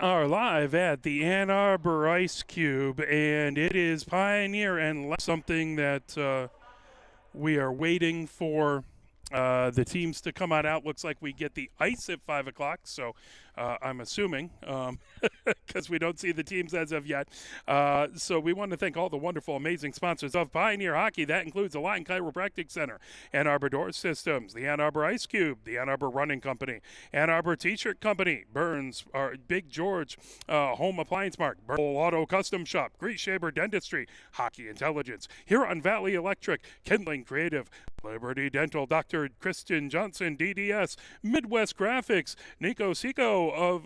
are live at the Ann Arbor Ice Cube, and it is Pioneer and something that we are waiting for the teams to come on out. Looks like we get the ice at 5 o'clock, so I'm assuming, because we don't see the teams as of yet. So we want to thank all the wonderful, amazing sponsors of Pioneer Hockey. That includes Align Chiropractic Center, Ann Arbor Door Systems, the Ann Arbor Ice Cube, the Ann Arbor Running Company, Ann Arbor T-Shirt Company, Burns, Big George, Home Appliance Mart, Burl Auto Custom Shop, Grease Shaver Dentistry, Hockey Intelligence, Huron Valley Electric, Kindling Creative, Liberty Dental, Dr. Kristen Johnson, DDS, Midwest Graphics, Nico Seco of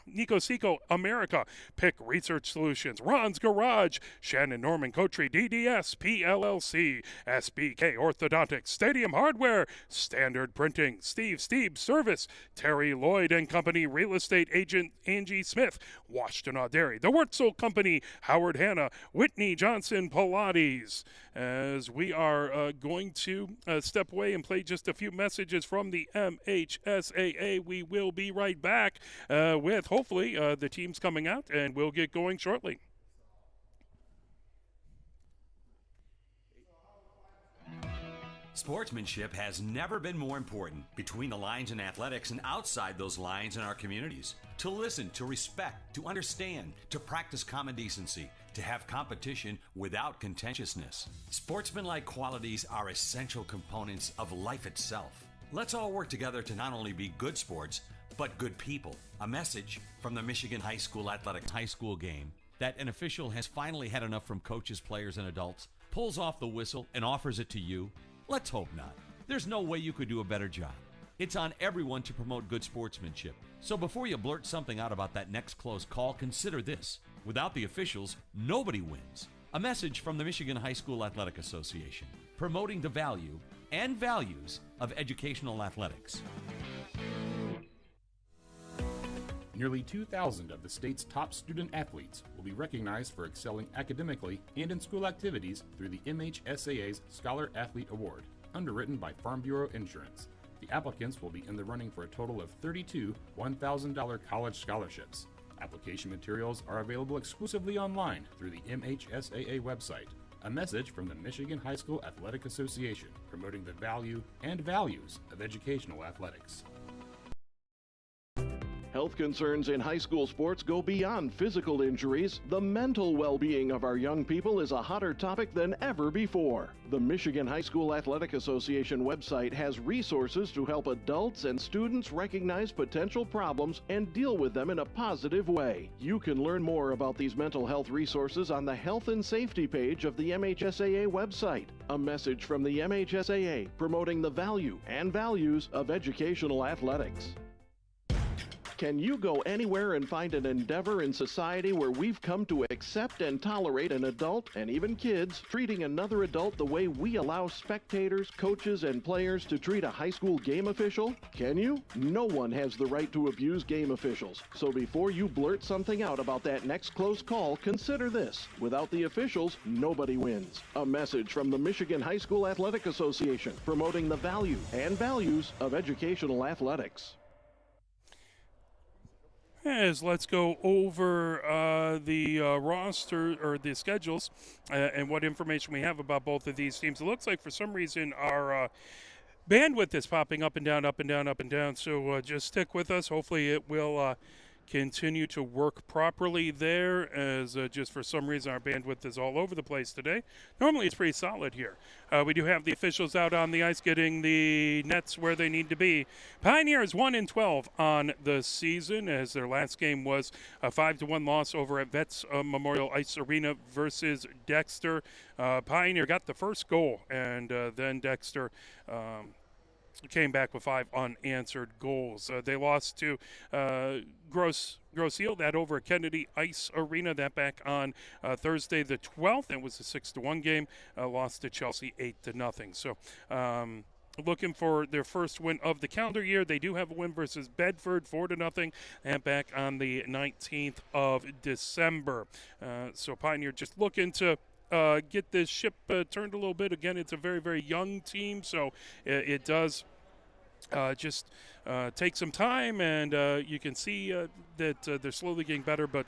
Nico Seco America, Pick Research Solutions, Ron's Garage, Shannon Norman Coatry, DDS, PLLC, SBK Orthodontics, Stadium Hardware, Standard Printing, Steve Service, Terry Lloyd and Company, Real Estate Agent Angie Smith, Washtenaw Dairy, The Wurtzel Company, Howard Hanna, Whitney Johnson Pilates. As we are going to step away and play just a few messages from the MHSAA, we will be right back with hopefully the teams coming out, and we'll get going shortly. Sportsmanship has never been more important between the lines in athletics and outside those lines in our communities. To listen, to respect, to understand, to practice common decency, to have competition without contentiousness. Sportsmanlike qualities are essential components of life itself. Let's all work together to not only be good sports, but good people. A message from the Michigan High School Athletics high school game that an official has finally had enough from coaches, players, and adults, pulls off the whistle and offers it to you. Let's hope not. There's no way you could do a better job. It's on everyone to promote good sportsmanship. So before you blurt something out about that next close call, consider this. Without the officials, nobody wins. A message from the Michigan High School Athletic Association, promoting the value and values of educational athletics. Nearly 2,000 of the state's top student athletes will be recognized for excelling academically and in school activities through the MHSAA's Scholar Athlete Award, underwritten by Farm Bureau Insurance. The applicants will be in the running for a total of 32 $1,000 college scholarships. Application materials are available exclusively online through the MHSAA website. A message from the Michigan High School Athletic Association, promoting the value and values of educational athletics. Health concerns in high school sports go beyond physical injuries. The mental well-being of our young people is a hotter topic than ever before. The Michigan High School Athletic Association website has resources to help adults and students recognize potential problems and deal with them in a positive way. You can learn more about these mental health resources on the Health and Safety page of the MHSAA website. A message from the MHSAA promoting the value and values of educational athletics. Can you go anywhere and find an endeavor in society where we've come to accept and tolerate an adult, and even kids, treating another adult the way we allow spectators, coaches, and players to treat a high school game official? Can you? No one has the right to abuse game officials. So before you blurt something out about that next close call, consider this. Without the officials, nobody wins. A message from the Michigan High School Athletic Association, promoting the value and values of educational athletics. As let's go over the roster or the schedules and what information we have about both of these teams. It looks like for some reason our bandwidth is popping up and down, up and down, up and down. So just stick with us. Hopefully it will continue to work properly there, as just for some reason our bandwidth is all over the place today. Normally it's pretty solid here. We do have the officials out on the ice getting the nets where they need to be. Pioneers 1-12 on the season, as their last game was a 5-1 loss over at Vets Memorial Ice Arena versus Dexter. Pioneer got the first goal, and then Dexter came back with 5 unanswered goals. They lost to Grosse-Ile, that over at Kennedy Ice Arena, that back on Thursday the 12th. It was a 6-1 game. Lost to Chelsea 8-0. So looking for their first win of the calendar year. They do have a win versus Bedford 4-0, and back on the 19th of December. So Pioneer just looking to get this ship turned a little bit. Again, it's a very, very young team, so it does just take some time, and you can see that they're slowly getting better, but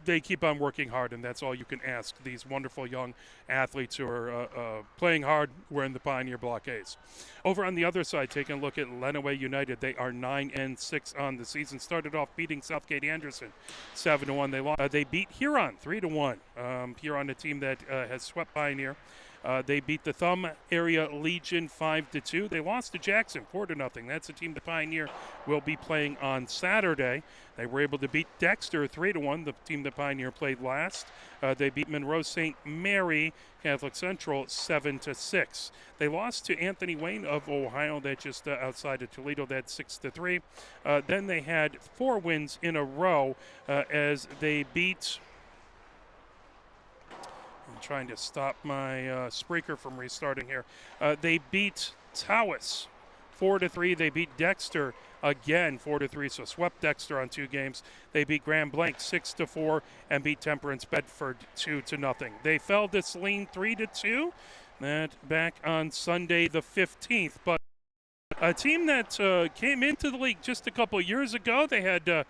they keep on working hard, and that's all you can ask. These wonderful young athletes who are playing hard, wearing the Pioneer Block A's. Over on the other side, taking a look at Lenawee United, they are 9-6 on the season. Started off beating Southgate Anderson 7-1. They lost. They beat Huron 3-1. Huron, a team that has swept Pioneer. They beat the Thumb Area Legion 5-2. They lost to Jackson 4-0. That's a team the Pioneer will be playing on Saturday. They were able to beat Dexter 3-1, the team the Pioneer played last. They beat Monroe St. Mary Catholic Central 7-6. They lost to Anthony Wayne of Ohio, that just outside of Toledo, that 6-3. Then they had 4 wins in a row as they beat. I'm trying to stop my Spreaker from restarting here. They beat Tawas 4-3. They beat Dexter again 4-3, so swept Dexter on 2 games. They beat Grand Blanc 6-4 and beat Temperance Bedford 2-0. They fell to Saline 3-2. That back on Sunday the 15th. But a team that came into the league just a couple years ago, they had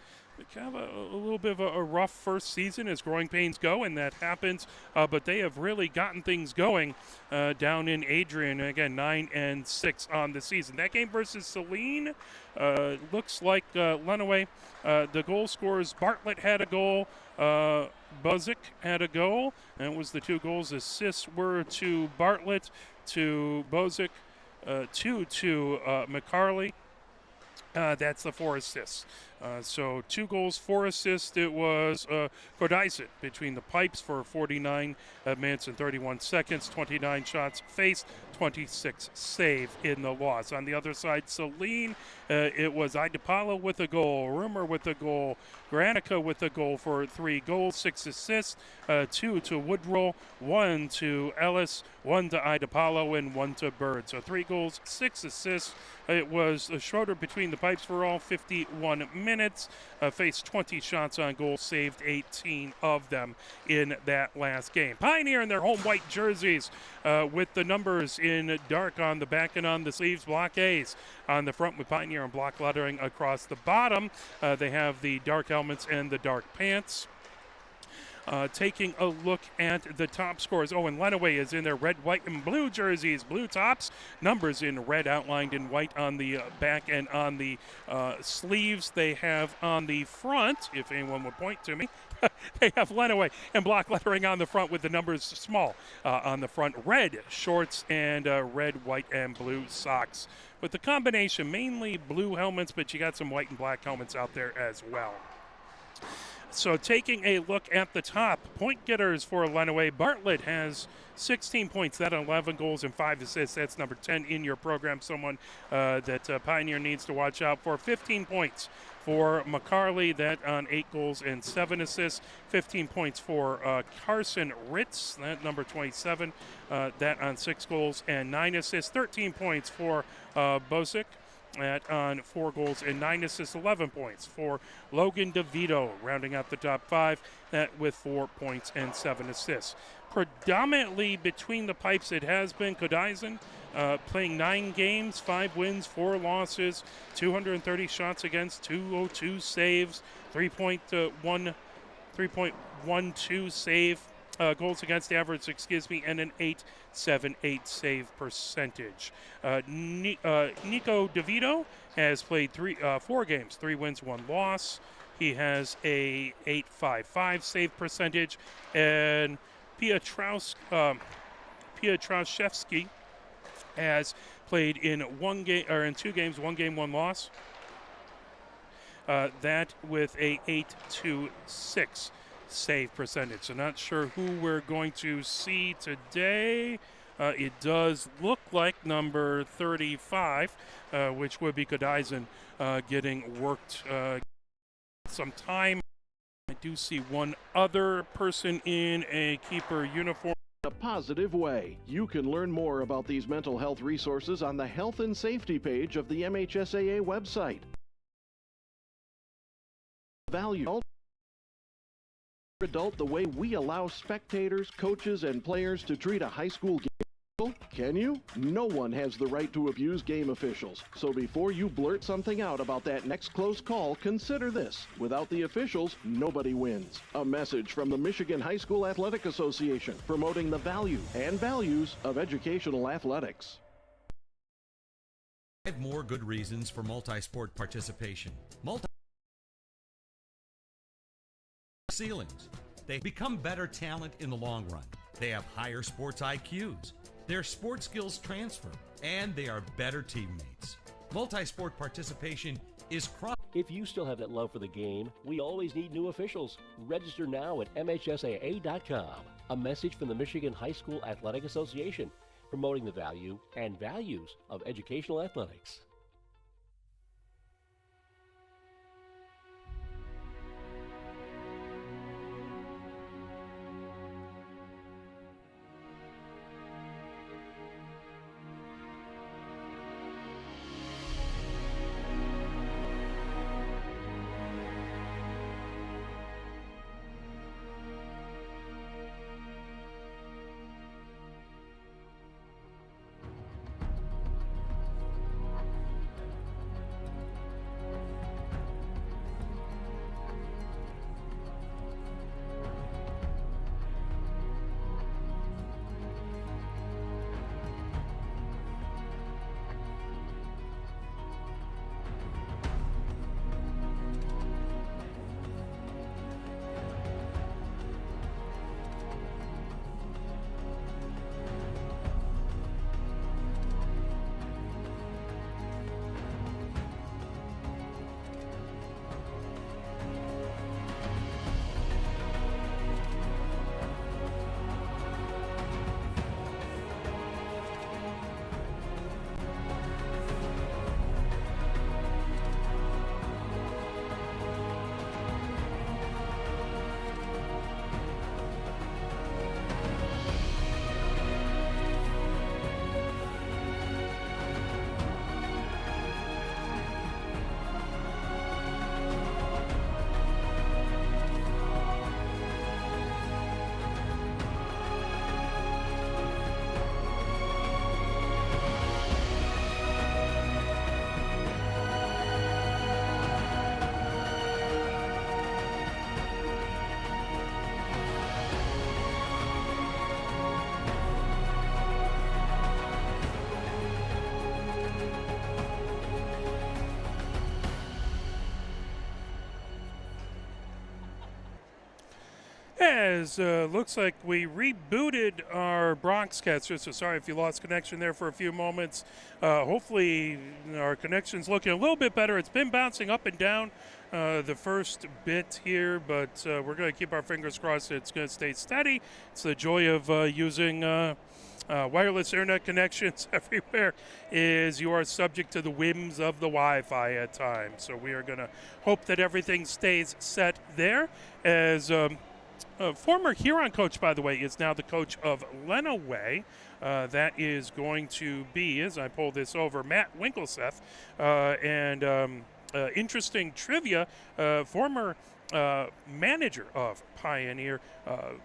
kind of a little bit of a rough first season as growing pains go, and that happens. But they have really gotten things going down in Adrian. Again, 9-6 on the season. That game versus Saline looks like Lenawee. The goal scorers, Bartlett had a goal. Buzik had a goal. And it was the 2 goals. Assists were to Bartlett, to Bozic, 2 to McCarley. That's the 4 assists. So 2 goals, 4 assists. It was Cordyson between the pipes for 49 minutes and 31 seconds, 29 shots faced, 26 save in the loss. On the other side, Saline, it was Idapalo with a goal, Rumor with a goal, Granica with a goal for 3 goals, 6 assists, 2 to Woodrow, 1 to Ellis, 1 to Idapalo, and 1 to Bird. So 3 goals, 6 assists. It was Schroeder between the pipes for all 51 minutes, faced 20 shots on goal, saved 18 of them in that last game. Pioneer in their home white jerseys with the numbers in dark on the back and on the sleeves, block A's on the front with Pioneer and block lettering across the bottom. They have the dark helmets and the dark pants. Taking a look at the top scores. Oh, and Lenawee is in their red, white, and blue jerseys. Blue tops, numbers in red outlined in white on the back and on the sleeves. They have on the front, if anyone would point to me, they have Lenawee and block lettering on the front with the numbers small on the front. Red shorts and red, white, and blue socks. With the combination, mainly blue helmets, but you got some white and black helmets out there as well. So taking a look at the top, point getters for Lenawee. Bartlett has 16 points, that 11 goals and 5 assists. That's number 10 in your program, someone that Pioneer needs to watch out for. 15 points for McCarley, that on 8 goals and 7 assists. 15 points for Carson Ritz, that number 27, that on 6 goals and 9 assists. 13 points for Bosick, at on 4 goals and 9 assists. 11 points for Logan DeVito, rounding out the top 5, that with 4 points and 7 assists. Predominantly between the pipes, it has been Kodaizen, playing 9 games, 5 wins, 4 losses, 230 shots against, 202 saves, 3.12 save. Goals against average, and an 8.78 save percentage. Nico DeVito has played 4 games, 3 wins, 1 loss. He has a 8.55 save percentage, and Piotrowski has played in 2 games, 1 game, 1 loss. That with a 8.26 save percentage. So not sure who we're going to see today. It does look like number 35, which would be Kodaizen, getting worked some time. I do see one other person in a keeper uniform. A positive way. You can learn more about these mental health resources on the Health and Safety page of the MHSAA website. Value adult the way we allow spectators, coaches, and players to treat a high school game. Can you? No one has the right to abuse game officials. So before you blurt something out about that next close call, consider this. Without the officials, nobody wins. A message from the Michigan High School Athletic Association, promoting the value and values of educational athletics. 5 more good reasons for multi-sport participation. Ceilings. They become better talent in the long run. They have higher sports IQs. Their sports skills transfer, and they are better teammates. Multi-sport participation is If you still have that love for the game, we always need new officials. Register now at MHSAA.com. A message from the Michigan High School Athletic Association, promoting the value and values of educational athletics. As looks like we rebooted our Bronxcaster, so sorry if you lost connection there for a few moments. Hopefully our connection's looking a little bit better. It's been bouncing up and down the first bit here, but we're going to keep our fingers crossed it's going to stay steady. It's the joy of using wireless internet connections everywhere, is you are subject to the whims of the Wi-Fi at times. So we are going to hope that everything stays set there. As former Huron coach, by the way, is now the coach of Lenawee. That is going to be, as I pull this over, Matt Winkelseth. Interesting trivia, former manager of Pioneer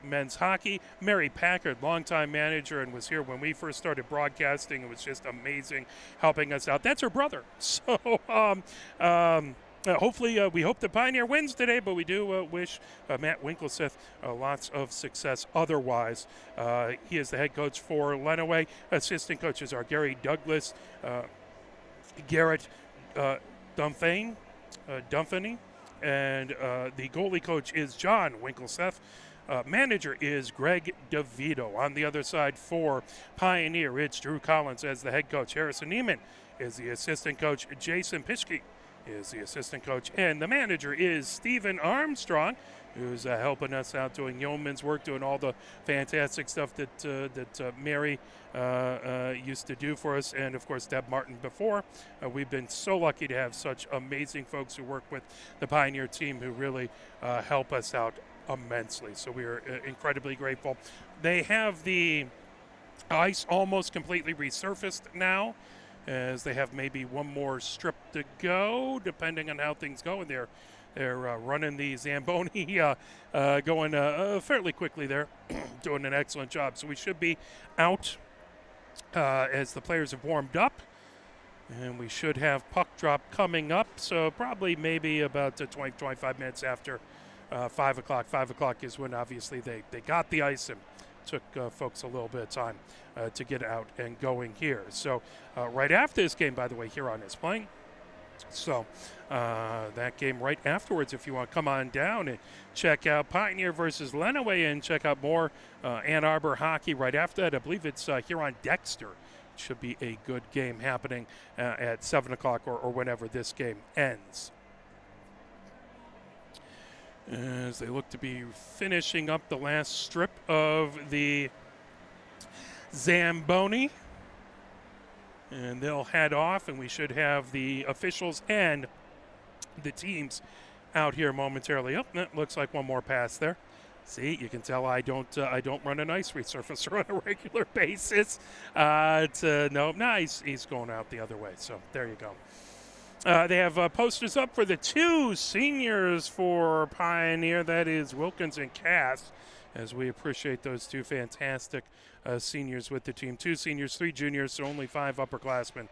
men's hockey, Mary Packard, longtime manager, and was here when we first started broadcasting. It was just amazing helping us out. That's her brother. So hopefully, we hope the Pioneer wins today, but we do wish Matt Winkelseth lots of success otherwise. He is the head coach for Lenawee. Assistant coaches are Gary Douglas, Garrett Dumfany, and the goalie coach is John Winkelseth. Manager is Greg DeVito. On the other side for Pioneer, it's Drew Collins as the head coach. Harrison Neiman is the assistant coach. Jason Pischke is the assistant coach. And the manager is Stephen Armstrong, who's helping us out doing yeoman's work, doing all the fantastic stuff that Mary used to do for us, and, of course, Deb Martin before. We've been so lucky to have such amazing folks who work with the Pioneer team who really help us out immensely. So we are incredibly grateful. They have the ice almost completely resurfaced now, as they have maybe one more strip to go, depending on how things go. And they're running the Zamboni going fairly quickly there, doing an excellent job. So we should be out as the players have warmed up. And we should have puck drop coming up, so probably maybe about 20, 25 minutes after 5 o'clock. 5 o'clock is when obviously they got the ice and took folks a little bit of time to get out and going here. So right after this game, by the way, Huron is playing. So that game right afterwards, if you want to come on down and check out Pioneer versus Lenawee and check out more Ann Arbor hockey right after that. I believe it's Huron-Dexter. Should be a good game happening at 7 o'clock or whenever this game ends. As they look to be finishing up the last strip of the Zamboni. And they'll head off, and we should have the officials and the teams out here momentarily. Oh, that looks like one more pass there. See, you can tell I don't run an ice resurfacer on a regular basis. He's going out the other way. So there you go. They have posters up for the two seniors for Pioneer. That is Wilkins and Cass, as we appreciate those two fantastic seniors with the team. 2 seniors, 3 juniors, so only 5 upperclassmen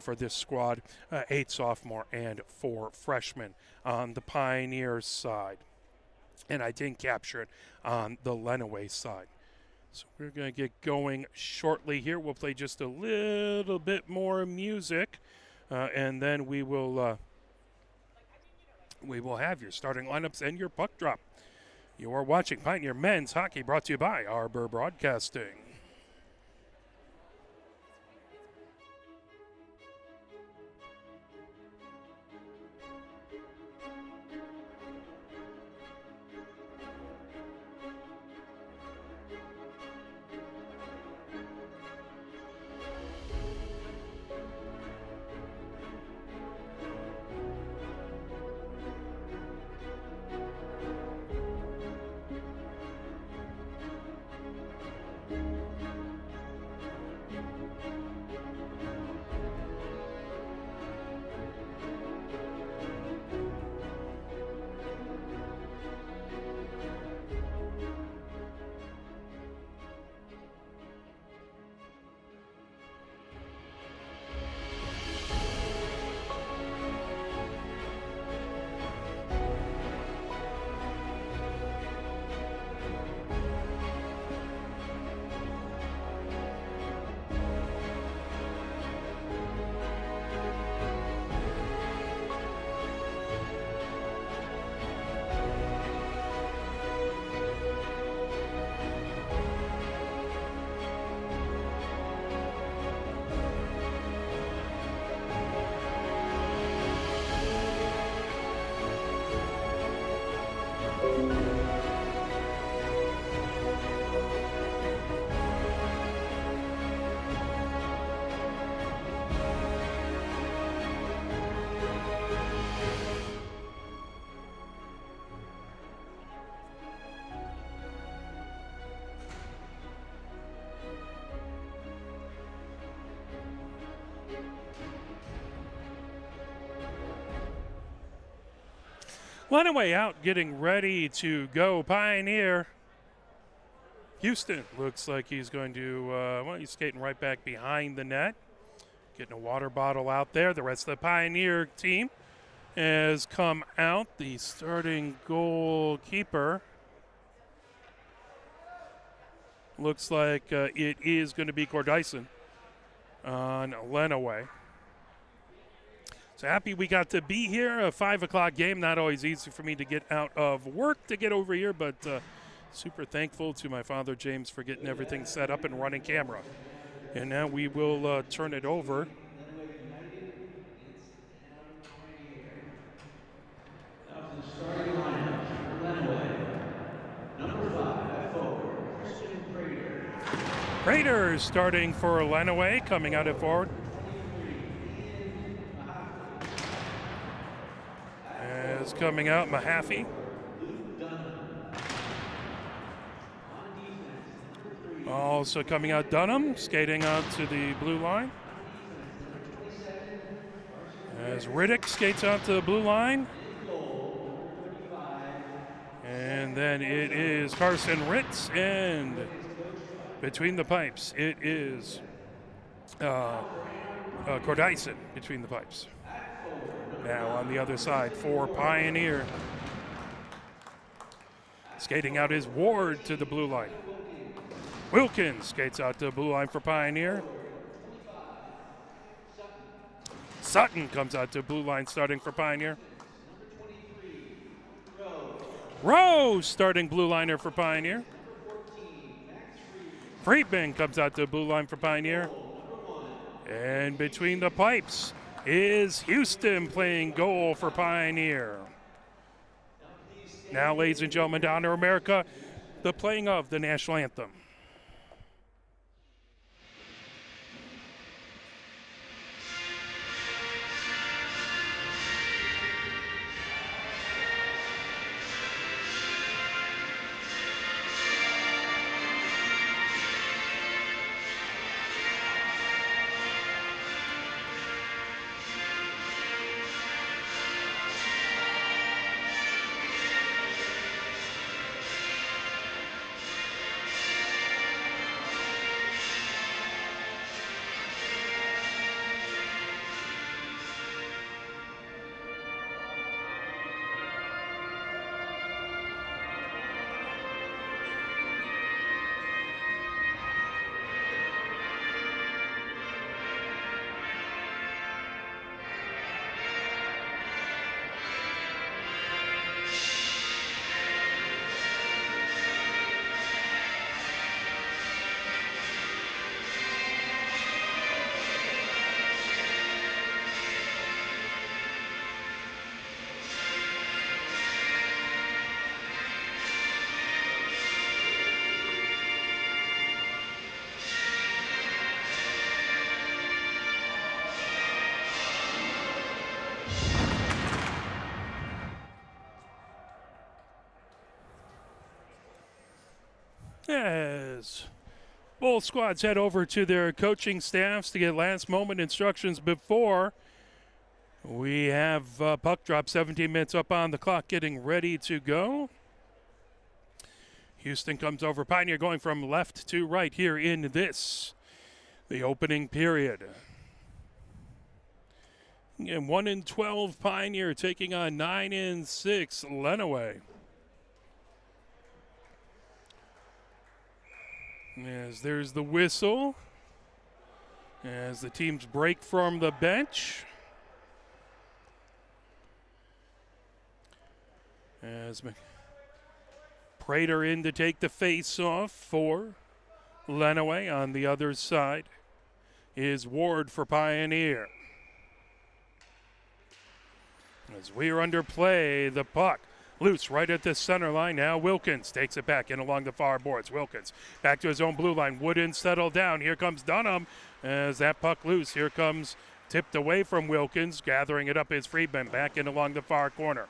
for this squad. 8 sophomore and 4 freshmen on the Pioneer side. And I didn't capture it on the Lenawee side. So we're going to get going shortly here. We'll play just a little bit more music, and then we will have your starting lineups and your puck drop. You are watching Pioneer Men's Hockey, brought to you by Arbor Broadcasting. Lenawee out, getting ready to go. Pioneer. Houston looks like he's going to, he's skating right back behind the net. Getting a water bottle out there. The rest of the Pioneer team has come out. The starting goalkeeper looks like it is going to be Cordyson on Lenawee. So happy we got to be here. A 5 o'clock game. Not always easy for me to get out of work to get over here, but super thankful to my father, James, for getting everything set up and running camera. And now we will turn it over. Prater starting for Lenawee, coming out at forward. As coming out, Mahaffey. Also coming out, Dunham, skating out to the blue line. As Riddick skates out to the blue line. And then it is Carson Ritz, and between the pipes, it is Cordyson between the pipes. Now on the other side for Pioneer. Skating out is Ward to the blue line. Wilkins skates out to the blue line for Pioneer. Sutton comes out to blue line starting for Pioneer. Rose starting blue liner for Pioneer. Friedman comes out to the blue line for Pioneer. And between the pipes is Houston playing goal for Pioneer. Now, ladies and gentlemen, down to America, the playing of the national anthem. As both squads head over to their coaching staffs to get last moment instructions before we have puck drop, 17 minutes up on the clock, getting ready to go. Houston comes over. Pioneer going from left to right here in the opening period. And 1-12 Pioneer taking on 9-6 Lenawee. As there's the whistle, as the teams break from the bench. As Prater in to take the face-off for Lenawee. On the other side is Ward for Pioneer. As we are under play, the puck loose right at the center line. Now Wilkins takes it back in along the far boards. Wilkins back to his own blue line. Wooden settle down. Here comes Dunham as that puck loose. Here comes tipped away from Wilkins. Gathering it up is Friedman back in along the far corner.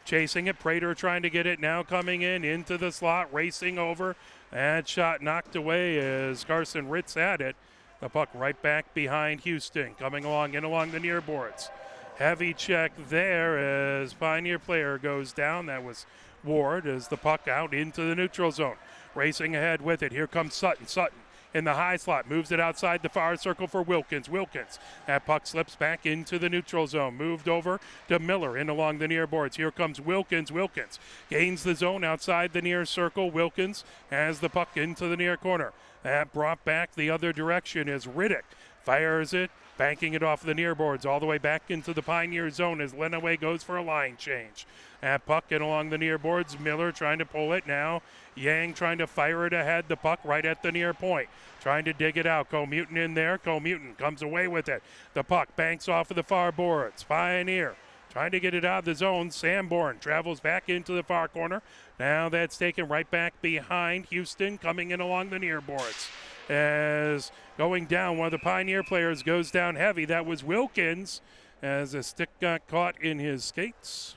Chasing it. Prater trying to get it. Now coming into the slot. Racing over. That shot knocked away as Carson Ritz had it. The puck right back behind Houston. Coming along the near boards. Heavy check there as Pioneer player goes down. That was Ward as the puck out into the neutral zone. Racing ahead with it. Here comes Sutton. Sutton in the high slot. Moves it outside the far circle for Wilkins. Wilkins. That puck slips back into the neutral zone. Moved over to Miller in along the near boards. Here comes Wilkins. Wilkins gains the zone outside the near circle. Wilkins has the puck into the near corner. That brought back the other direction is Riddick. Fires it. Banking it off the near boards all the way back into the Pioneer zone as Lenawee goes for a line change. That puck in along the near boards. Miller trying to pull it now. Yang trying to fire it ahead. The puck right at the near point. Trying to dig it out. Comutin in there. Comutin comes away with it. The puck banks off of the far boards. Pioneer trying to get it out of the zone. Sanborn travels back into the far corner. Now that's taken right back behind Houston coming in along the near boards. As going down, one of the Pioneer players goes down heavy. That was Wilkins as a stick got caught in his skates.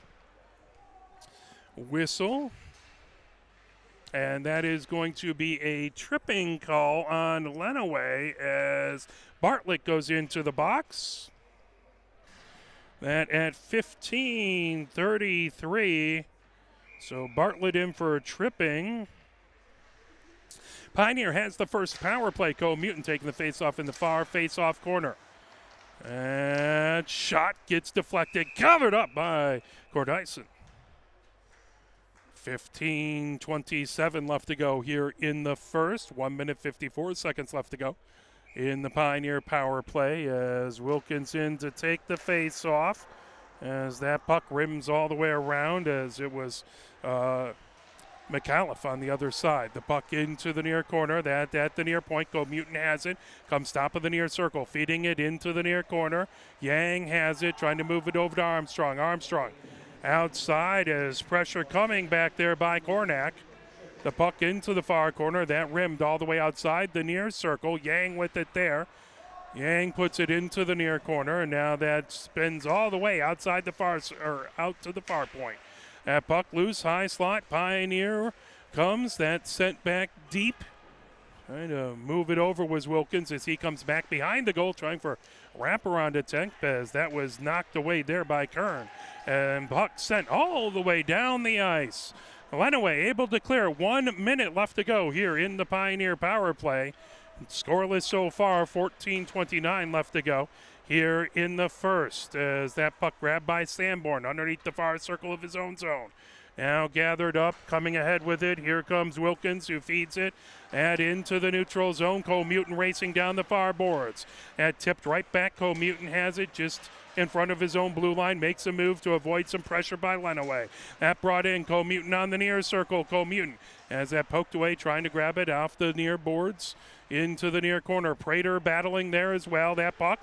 Whistle. And that is going to be a tripping call on Lenawee as Bartlett goes into the box. That at 15:33. So Bartlett in for a tripping. Pioneer has the first power play. Mutant taking the face-off in the far face-off corner. And shot gets deflected, covered up by Cordyson. 15:27 left to go here in the first. 1 minute 54 seconds left to go in the Pioneer power play as Wilkinson to take the face off as that puck rims all the way around as it was McAuliffe on the other side. The puck into the near corner. That at the near point. Mutant has it. Comes top of the near circle. Feeding it into the near corner. Yang has it. Trying to move it over to Armstrong. Armstrong outside as pressure coming back there by Kornak. The puck into the far corner. That rimmed all the way outside the near circle. Yang with it there. Yang puts it into the near corner, and now that spins all the way outside the far, or out to the far point. That puck loose, high slot. Pioneer comes. That's sent back deep. Trying to move it over was Wilkins as he comes back behind the goal, trying for wraparound attempt as that was knocked away there by Kern. And puck sent all the way down the ice. Lenawee able to clear. 1 minute left to go here in the Pioneer power play. Scoreless so far, 14:29 left to go here in the first as that puck grabbed by Sanborn underneath the far circle of his own zone. Now gathered up, coming ahead with it. Here comes Wilkins who feeds it. Add into the neutral zone. Mutant racing down the far boards. That tipped right back. Mutant has it just in front of his own blue line. Makes a move to avoid some pressure by Lenawee. That brought in Mutant on the near circle. Mutant has that poked away, trying to grab it off the near boards into the near corner. Prater battling there as well. That puck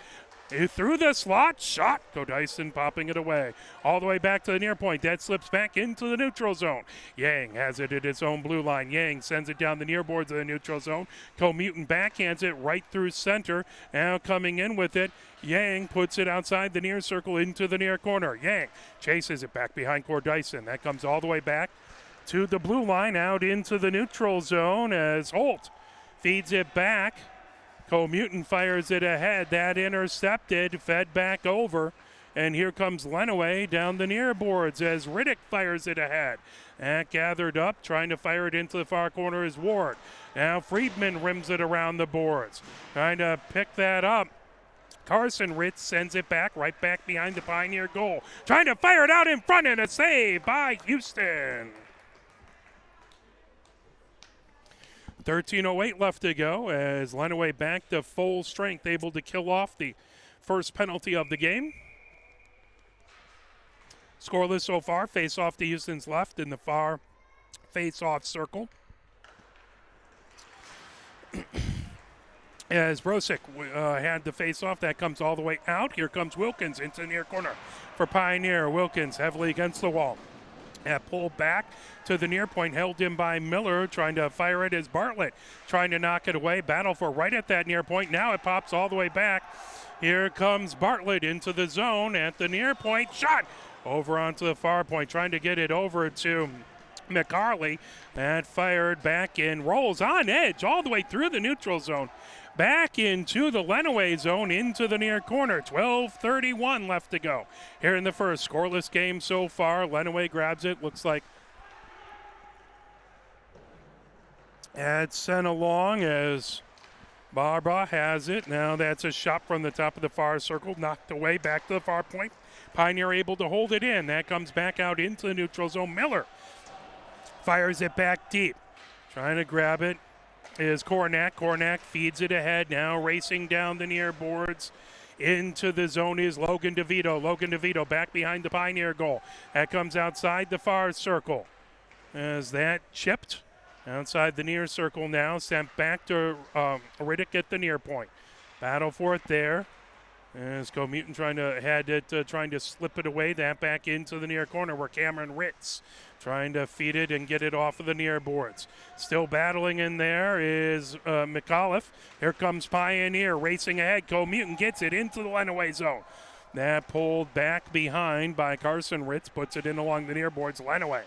through the slot, shot. Dyson popping it away. All the way back to the near point. That slips back into the neutral zone. Yang has it at his own blue line. Yang sends it down the near boards of the neutral zone. Mutant backhands it right through center. Now coming in with it. Yang puts it outside the near circle into the near corner. Yang chases it back behind Dyson. That comes all the way back to the blue line, out into the neutral zone as Holt feeds it back. Mutant fires it ahead. That intercepted, fed back over. And here comes Lenawee down the near boards as Riddick fires it ahead. That gathered up, trying to fire it into the far corner is Ward. Now Friedman rims it around the boards. Trying to pick that up. Carson Ritz sends it back, right back behind the Pioneer goal. Trying to fire it out in front, and a save by Houston. 13:08 left to go as Lenawee back to full strength, able to kill off the first penalty of the game. Scoreless so far. Face off to Houston's left in the far face-off circle. As Brosick had the face-off, that comes all the way out. Here comes Wilkins into the near corner for Pioneer. Wilkins heavily against the wall. Pulled back to the near point, held in by Miller, trying to fire it as Bartlett, trying to knock it away. Battle for right at that near point. Now it pops all the way back. Here comes Bartlett into the zone at the near point. Shot over onto the far point, trying to get it over to McCarley. That fired back in, rolls on edge all the way through the neutral zone. Back into the Lenawee zone, into the near corner. 12:31 left to go here in the first. Scoreless game so far. Lenawee grabs it. Looks like it's sent along as Barbara has it. Now that's a shot from the top of the far circle. Knocked away back to the far point. Pioneer able to hold it in. That comes back out into the neutral zone. Miller fires it back deep. Trying to grab it is Kornak. Kornak feeds it ahead. Now racing down the near boards. Into the zone is Logan DeVito. Logan DeVito back behind the Pioneer goal. That comes outside the far circle. As that chipped outside the near circle now. Sent back to Riddick at the near point. Battle for it there. As Mutant trying to slip it away. That back into the near corner where Cameron Ritz trying to feed it and get it off of the near boards. Still battling in there is McAuliffe. Here comes Pioneer racing ahead. Mutant gets it into the Lenawee zone. That pulled back behind by Carson Ritz. Puts it in along the near boards. Lenawee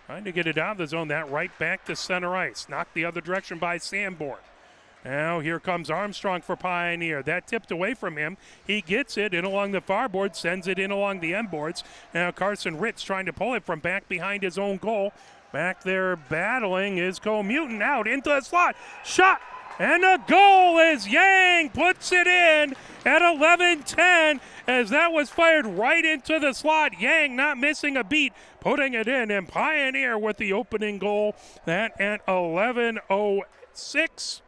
trying to get it out of the zone. That right back to center ice. Knocked the other direction by Sanborn. Now here comes Armstrong for Pioneer. That tipped away from him. He gets it in along the far board, sends it in along the end boards. Now Carson Ritz trying to pull it from back behind his own goal. Back there battling is Comuton out into the slot. Shot and a goal as Yang puts it in at 11-10 as that was fired right into the slot. Yang not missing a beat, putting it in, and Pioneer with the opening goal. That at 11:06.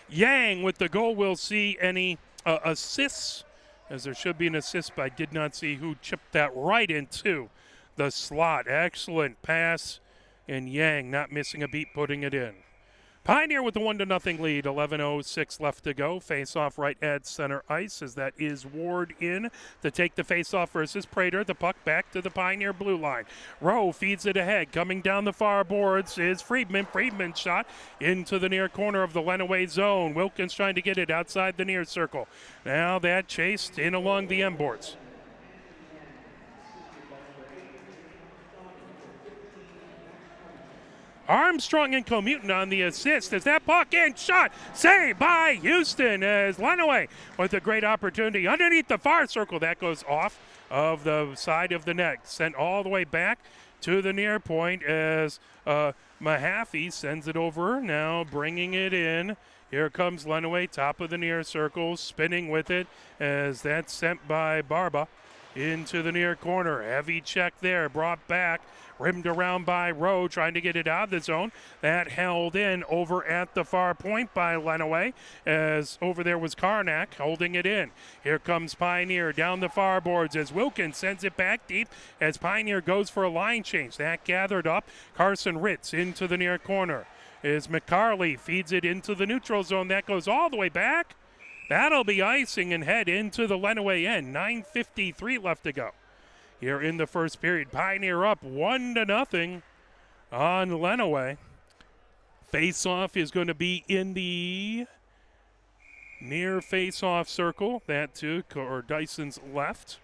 Yang with the goal. We'll see any assists, as there should be an assist, but I did not see who chipped that right into the slot. Excellent pass, and Yang not missing a beat, putting it in. Pioneer with the 1-0 lead, 11:06 left to go. Face-off right at center ice as that is Ward in to take the face-off versus Prater. The puck back to the Pioneer blue line. Rowe feeds it ahead. Coming down the far boards is Friedman. Friedman shot into the near corner of the Lenawee zone. Wilkins trying to get it outside the near circle. Now that chased in along the M boards. Armstrong and Comuton on the assist as that puck in, shot, saved by Houston as Lenawee with a great opportunity underneath the far circle. That goes off of the side of the net, sent all the way back to the near point as Mahaffey sends it over, now bringing it in. Here comes Lenawee, top of the near circle, spinning with it as that's sent by Barba into the near corner. Heavy check there, brought back. Rimmed around by Rowe, trying to get it out of the zone. That held in over at the far point by Lenawee, as over there was Karnak holding it in. Here comes Pioneer down the far boards as Wilkins sends it back deep as Pioneer goes for a line change. That gathered up. Carson Ritz into the near corner as McCarley feeds it into the neutral zone. That goes all the way back. That'll be icing and head into the Lenawee end. 9:53 left to go here in the first period. Pioneer up 1-0 on Lenawee. Face-off is going to be in the near face-off circle. That to Dyson's left.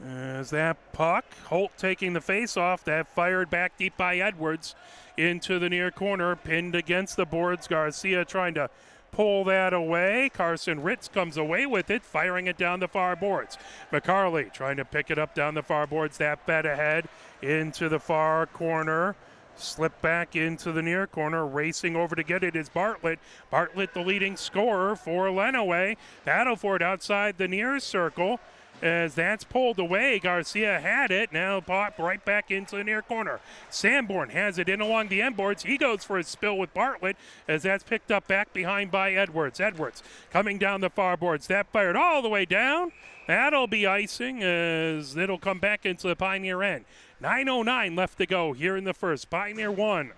As that puck, Holt taking the face-off, that fired back deep by Edwards into the near corner, pinned against the boards. Garcia trying to pull that away. Carson Ritz comes away with it, firing it down the far boards. McCarley trying to pick it up down the far boards. That bet ahead into the far corner. Slip back into the near corner. Racing over to get it is Bartlett. Bartlett the leading scorer for Lenawee. Battle for it outside the near circle. As that's pulled away, Garcia had it. Now pop right back into the near corner. Sanborn has it in along the end boards. He goes for a spill with Bartlett as that's picked up back behind by Edwards. Edwards coming down the far boards. That fired all the way down. That'll be icing as it'll come back into the Pioneer end. 9:09 left to go here in the first. Pioneer 1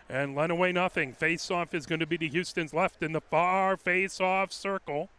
and Lenawee nothing. Face-off is going to be to Houston's left in the far face-off circle.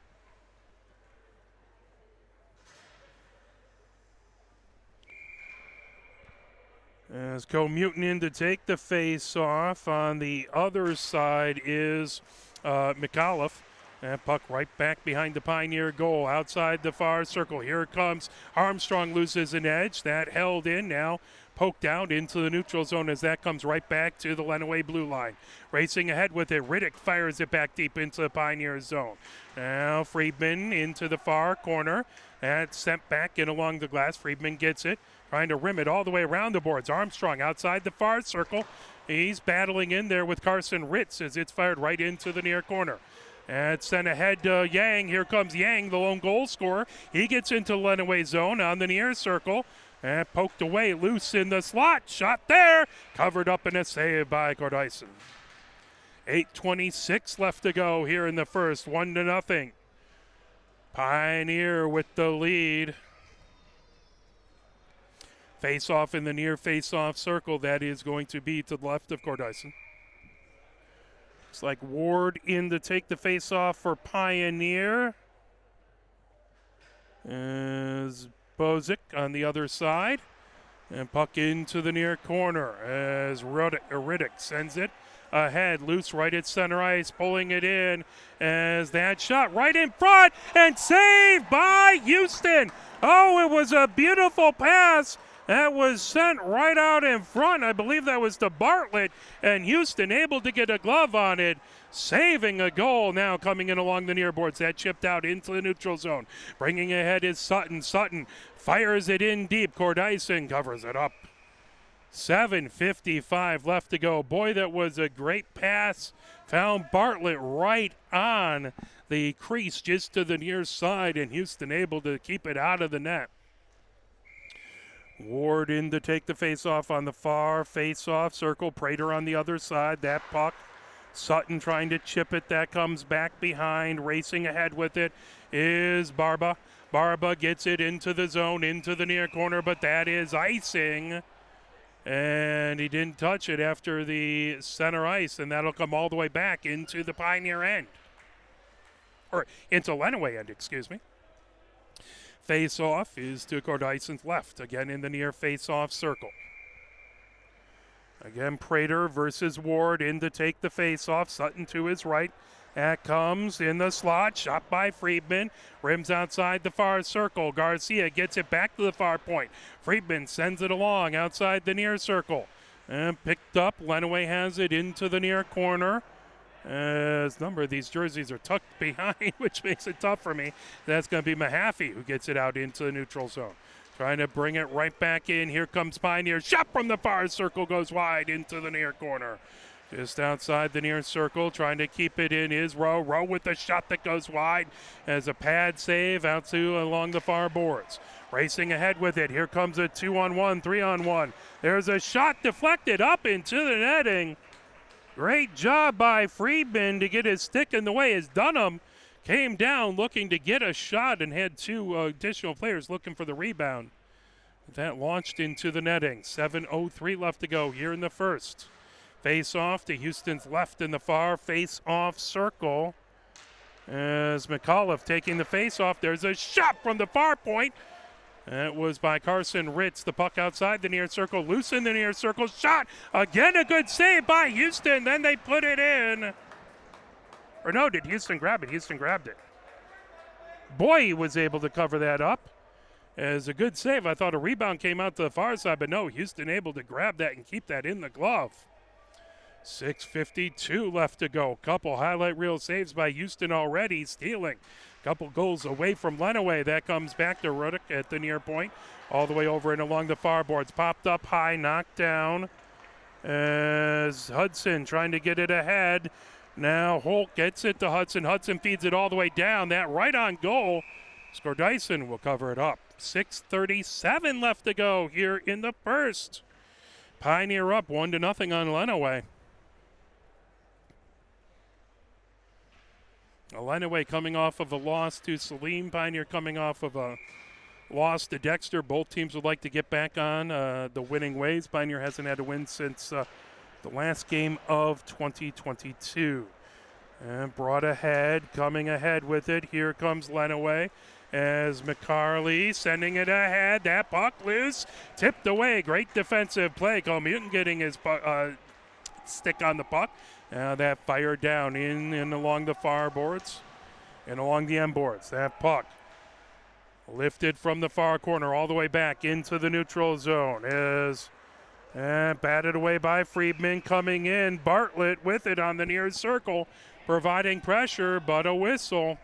As Comuton in to take the face-off. On the other side is McAuliffe. That puck right back behind the Pioneer goal, outside the far circle. Here it comes. Armstrong loses an edge. That held in, now poked out into the neutral zone as that comes right back to the Lenawee blue line. Racing ahead with it. Riddick fires it back deep into the Pioneer zone. Now Friedman into the far corner. That's sent back in along the glass. Friedman gets it, trying to rim it all the way around the boards. Armstrong outside the far circle. He's battling in there with Carson Ritz as it's fired right into the near corner. And sent ahead to Yang. Here comes Yang, the lone goal scorer. He gets into Lenawee zone on the near circle. And poked away, loose in the slot. Shot there. Covered up in a save by Cordyson. 8:26 left to go here in the first. 1-0. Pioneer with the lead. Face-off in the near face-off circle. That is going to be to the left of Cordyson. Looks like Ward in to take the face-off for Pioneer. As Bozic on the other side. And puck into the near corner as Riddick sends it ahead. Loose right at center ice, pulling it in as that shot right in front and saved by Houston. Oh, it was a beautiful pass That was sent right out in front. I believe that was to Bartlett, and Houston able to get a glove on it, saving a goal now coming in along the near boards. That chipped out into the neutral zone. Bringing ahead is Sutton. Sutton fires it in deep. Cordyson covers it up. 7:55 left to go. Boy, that was a great pass. Found Bartlett right on the crease just to the near side, and Houston able to keep it out of the net. Ward in to take the face-off on the far face-off circle. Prater on the other side. That puck. Sutton trying to chip it. That comes back behind. Racing ahead with it is Barba. Barba gets it into the zone, into the near corner, but that is icing. And he didn't touch it after the center ice, and that'll come all the way back into the Pioneer end. Or into Lenawee end, excuse me. Face-off is to Cordyson's left, again in the near face-off circle. Again, Prater versus Ward in to take the face-off. Sutton to his right. That comes in the slot, shot by Friedman. Rims outside the far circle. Garcia gets it back to the far point. Friedman sends it along outside the near circle. And picked up. Lenawee has it into the near corner. As a number of these jerseys are tucked behind, which makes it tough for me. That's going to be Mahaffey who gets it out into the neutral zone. Trying to bring it right back in. Here comes Pioneer. Shot from the far circle goes wide into the near corner. Just outside the near circle, trying to keep it in is Rowe. Rowe with the shot that goes wide as a pad save out to along the far boards. Racing ahead with it. Here comes a 2-on-1, 3-on-1. There's a shot deflected up into the netting. Great job by Friedman to get his stick in the way as Dunham came down looking to get a shot and had two additional players looking for the rebound. That launched into the netting. 7:03 left to go here in the first. Face-off to Houston's left in the far face-off circle. As McAuliffe taking the face-off. There's a shot from the far point. That was by Carson Ritz. The puck outside the near circle. Loose in the near circle. Shot. Again, a good save by Houston. Then they put it in. Or no, did Houston grab it? Houston grabbed it. Boy, he was able to cover that up. As a good save. I thought a rebound came out to the far side, but no, Houston able to grab that and keep that in the glove. 6:52 left to go. Couple highlight reel saves by Houston already, stealing. Couple goals away from Lenawee. That comes back to Ruddick at the near point. All the way over and along the far boards. Popped up high, knocked down. As Hudson trying to get it ahead. Now Holt gets it to Hudson. Hudson feeds it all the way down. That right on goal. Dyson will cover it up. 6:37 left to go here in the first. Pioneer up 1-0 on Lenawee. Lenawee coming off of a loss to Saline. Pioneer coming off of a loss to Dexter. Both teams would like to get back on the winning ways. Pioneer hasn't had a win since the last game of 2022. And brought ahead, coming ahead with it. Here comes Lenawee as McCarley sending it ahead. That puck loose, tipped away. Great defensive play. Colmuton getting his stick on the puck. That fire down in and along the far boards and along the end boards. That puck lifted from the far corner all the way back into the neutral zone is batted away by Friedman. Coming in, Bartlett with it on the near circle, providing pressure, but a whistle.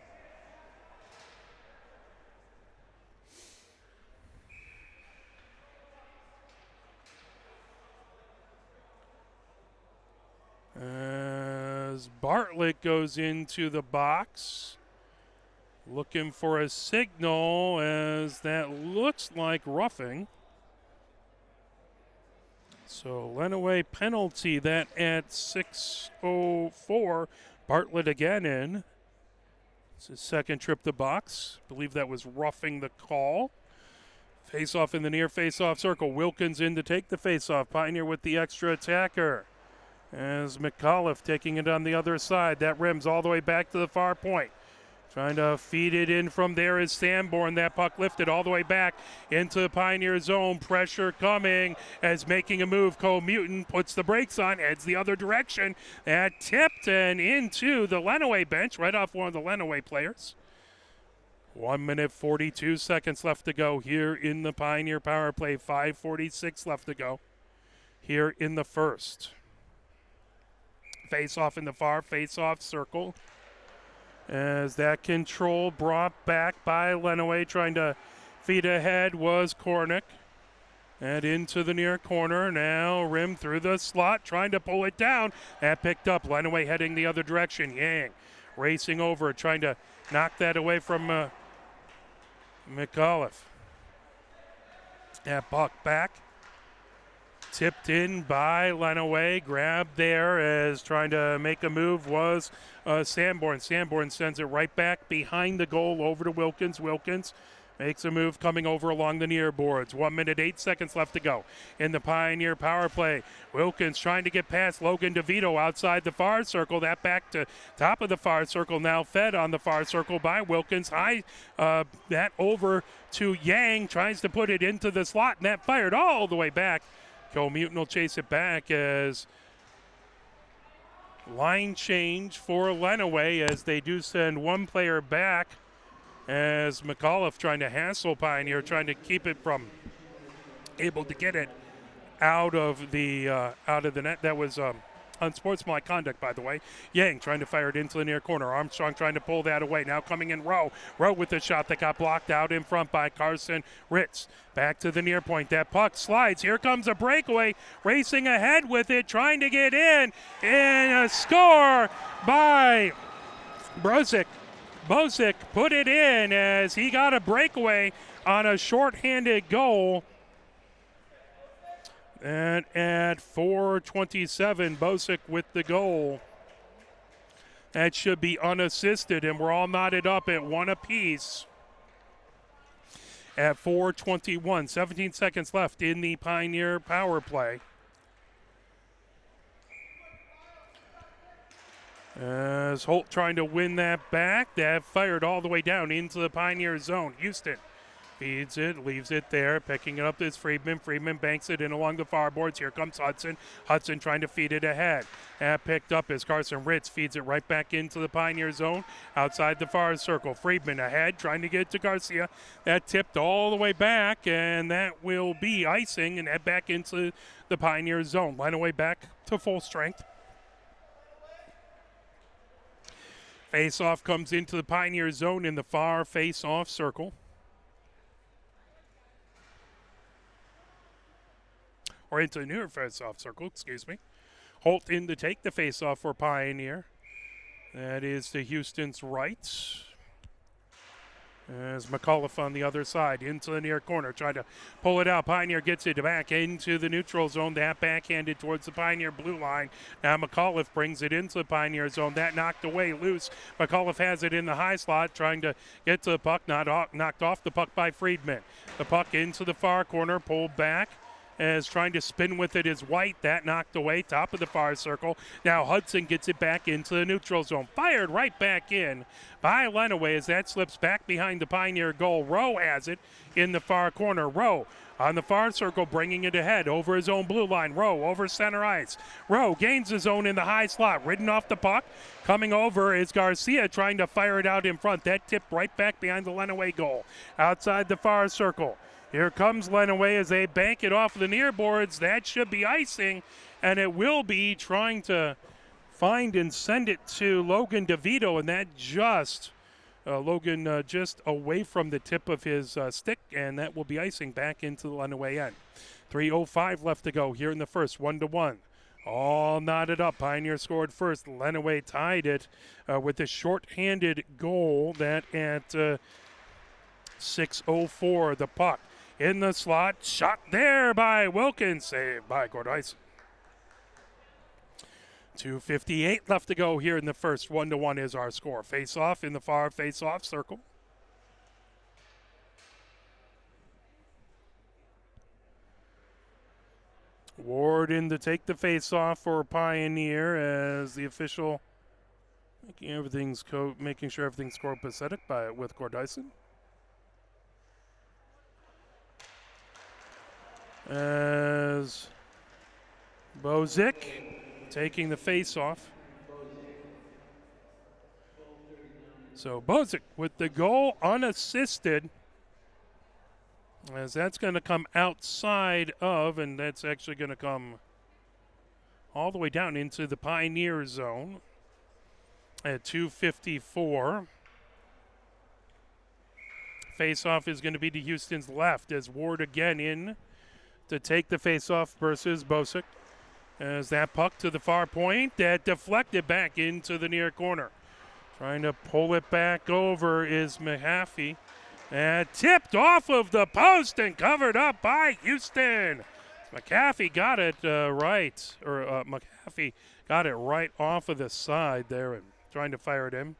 As Bartlett goes into the box, looking for a signal as that looks like roughing. So Lenawee penalty that at 6:04. Bartlett again in. It's his second trip to box. I believe that was roughing the call. Face-off in the near face-off circle. Wilkins in to take the face-off. Pioneer with the extra attacker. As McAuliffe taking it on the other side. That rims all the way back to the far point. Trying to feed it in from there is Sanborn. That puck lifted all the way back into the Pioneer zone. Pressure coming as making a move. Colmuton puts the brakes on, heads the other direction. That tipped and into the Lenawee bench, right off one of the Lenawee players. 1 minute 42 seconds left to go here in the Pioneer power play. 5:46 left to go here in the first. Face-off in the far face-off circle. As that control brought back by Lenawee, trying to feed ahead was Kornick. And into the near corner. Now rim through the slot, trying to pull it down. That picked up. Lenawee heading the other direction. Yang racing over, trying to knock that away from McAuliffe. That puck back. Tipped in by Lenawee. Grabbed there as trying to make a move was Sanborn. Sanborn sends it right back behind the goal over to Wilkins. Wilkins makes a move coming over along the near boards. 1 minute, 8 seconds left to go in the Pioneer power play. Wilkins trying to get past Logan DeVito outside the far circle. That back to top of the far circle, now fed on the far circle by Wilkins. High, that over to Yang, tries to put it into the slot, and that fired all the way back. Comuton will chase it back as line change for Lenawee as they do send one player back. As McAuliffe trying to hassle Pioneer, trying to keep it from able to get it out of the net. That was unsportsmanlike conduct, by the way. Yang trying to fire it into the near corner. Armstrong trying to pull that away. Now coming in Rowe. Rowe with the shot that got blocked out in front by Carson Ritz. Back to the near point. That puck slides. Here comes a breakaway. Racing ahead with it, trying to get in. And a score by Bosick put it in as he got a breakaway on a shorthanded goal. And at 4:27, Bosick with the goal. That should be unassisted, and we're all knotted up at one apiece. At 4:21, 17 seconds left in the Pioneer power play. As Holt trying to win that back. That fired all the way down into the Pioneer zone. Houston feeds it, leaves it there. Picking it up is Friedman. Friedman banks it in along the far boards. Here comes Hudson. Hudson trying to feed it ahead. That picked up as Carson Ritz feeds it right back into the Pioneer zone. Outside the far circle. Friedman ahead, trying to get to Garcia. That tipped all the way back, and that will be icing and head back into the Pioneer zone. Lenawee back to full strength. Face-off comes into the Pioneer zone in the far face-off circle. Or into the near face-off circle, excuse me. Holt in to take the face-off for Pioneer. That is to Houston's right. As McAuliffe on the other side, into the near corner, trying to pull it out. Pioneer gets it back into the neutral zone. That backhanded towards the Pioneer blue line. Now McAuliffe brings it into the Pioneer zone. That knocked away loose. McAuliffe has it in the high slot, trying to get to the puck. Knocked off the puck by Friedman. The puck into the far corner, pulled back. As trying to spin with it is White. That knocked away, top of the far circle. Now Hudson gets it back into the neutral zone. Fired right back in by Lenawee as that slips back behind the Pioneer goal. Rowe has it in the far corner. Rowe on the far circle, bringing it ahead over his own blue line. Rowe over center ice. Rowe gains his own in the high slot. Ridden off the puck. Coming over is Garcia trying to fire it out in front. That tipped right back behind the Lenawee goal. Outside the far circle. Here comes Lenawee as they bank it off the near boards. That should be icing, and it will be, trying to find and send it to Logan DeVito, and that just, Logan just away from the tip of his stick, and that will be icing back into the Lenawee end. 3:05 left to go here in the first, 1-1. All knotted up. Pioneer scored first. Lenawee tied it with a short-handed goal that at 6:04, the puck in the slot, shot there by Wilkins, saved by Gordyce. 2:58 left to go here in the first. 1-1 is our score. Face-off in the far face-off circle. Ward in to take the face-off for Pioneer as the official making sure everything's copacetic with Gordyson. As Bosick taking the face-off. So Bozic with the goal unassisted, as that's going to come outside of, and that's actually going to come all the way down into the Pioneer zone at 2:54. Face-off is going to be to Houston's left as Ward again in to take the face-off versus Bozic. As that puck to the far point, that deflected back into the near corner. Trying to pull it back over is Mahaffey. And tipped off of the post and covered up by Houston. McAfee got it right, or McAfee got it right off of the side there and trying to fire it in.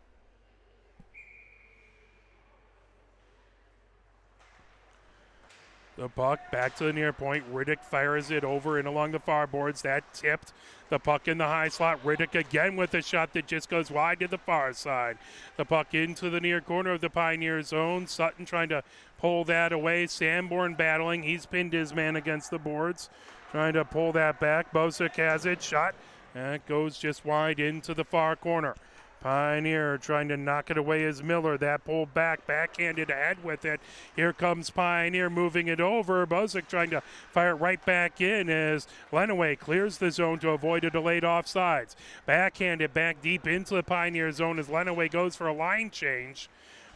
The puck back to the near point. Riddick fires it over and along the far boards. That tipped the puck in the high slot. Riddick again with a shot that just goes wide to the far side. The puck into the near corner of the Pioneer zone. Sutton trying to pull that away. Sanborn battling. He's pinned his man against the boards. Trying to pull that back. Bozic has it. Shot. That goes just wide into the far corner. Pioneer trying to knock it away as Miller. That pulled back, backhanded ahead with it. Here comes Pioneer moving it over. Bozic trying to fire it right back in as Lenawee clears the zone to avoid a delayed offsides. Backhanded back deep into the Pioneer zone as Lenawee goes for a line change,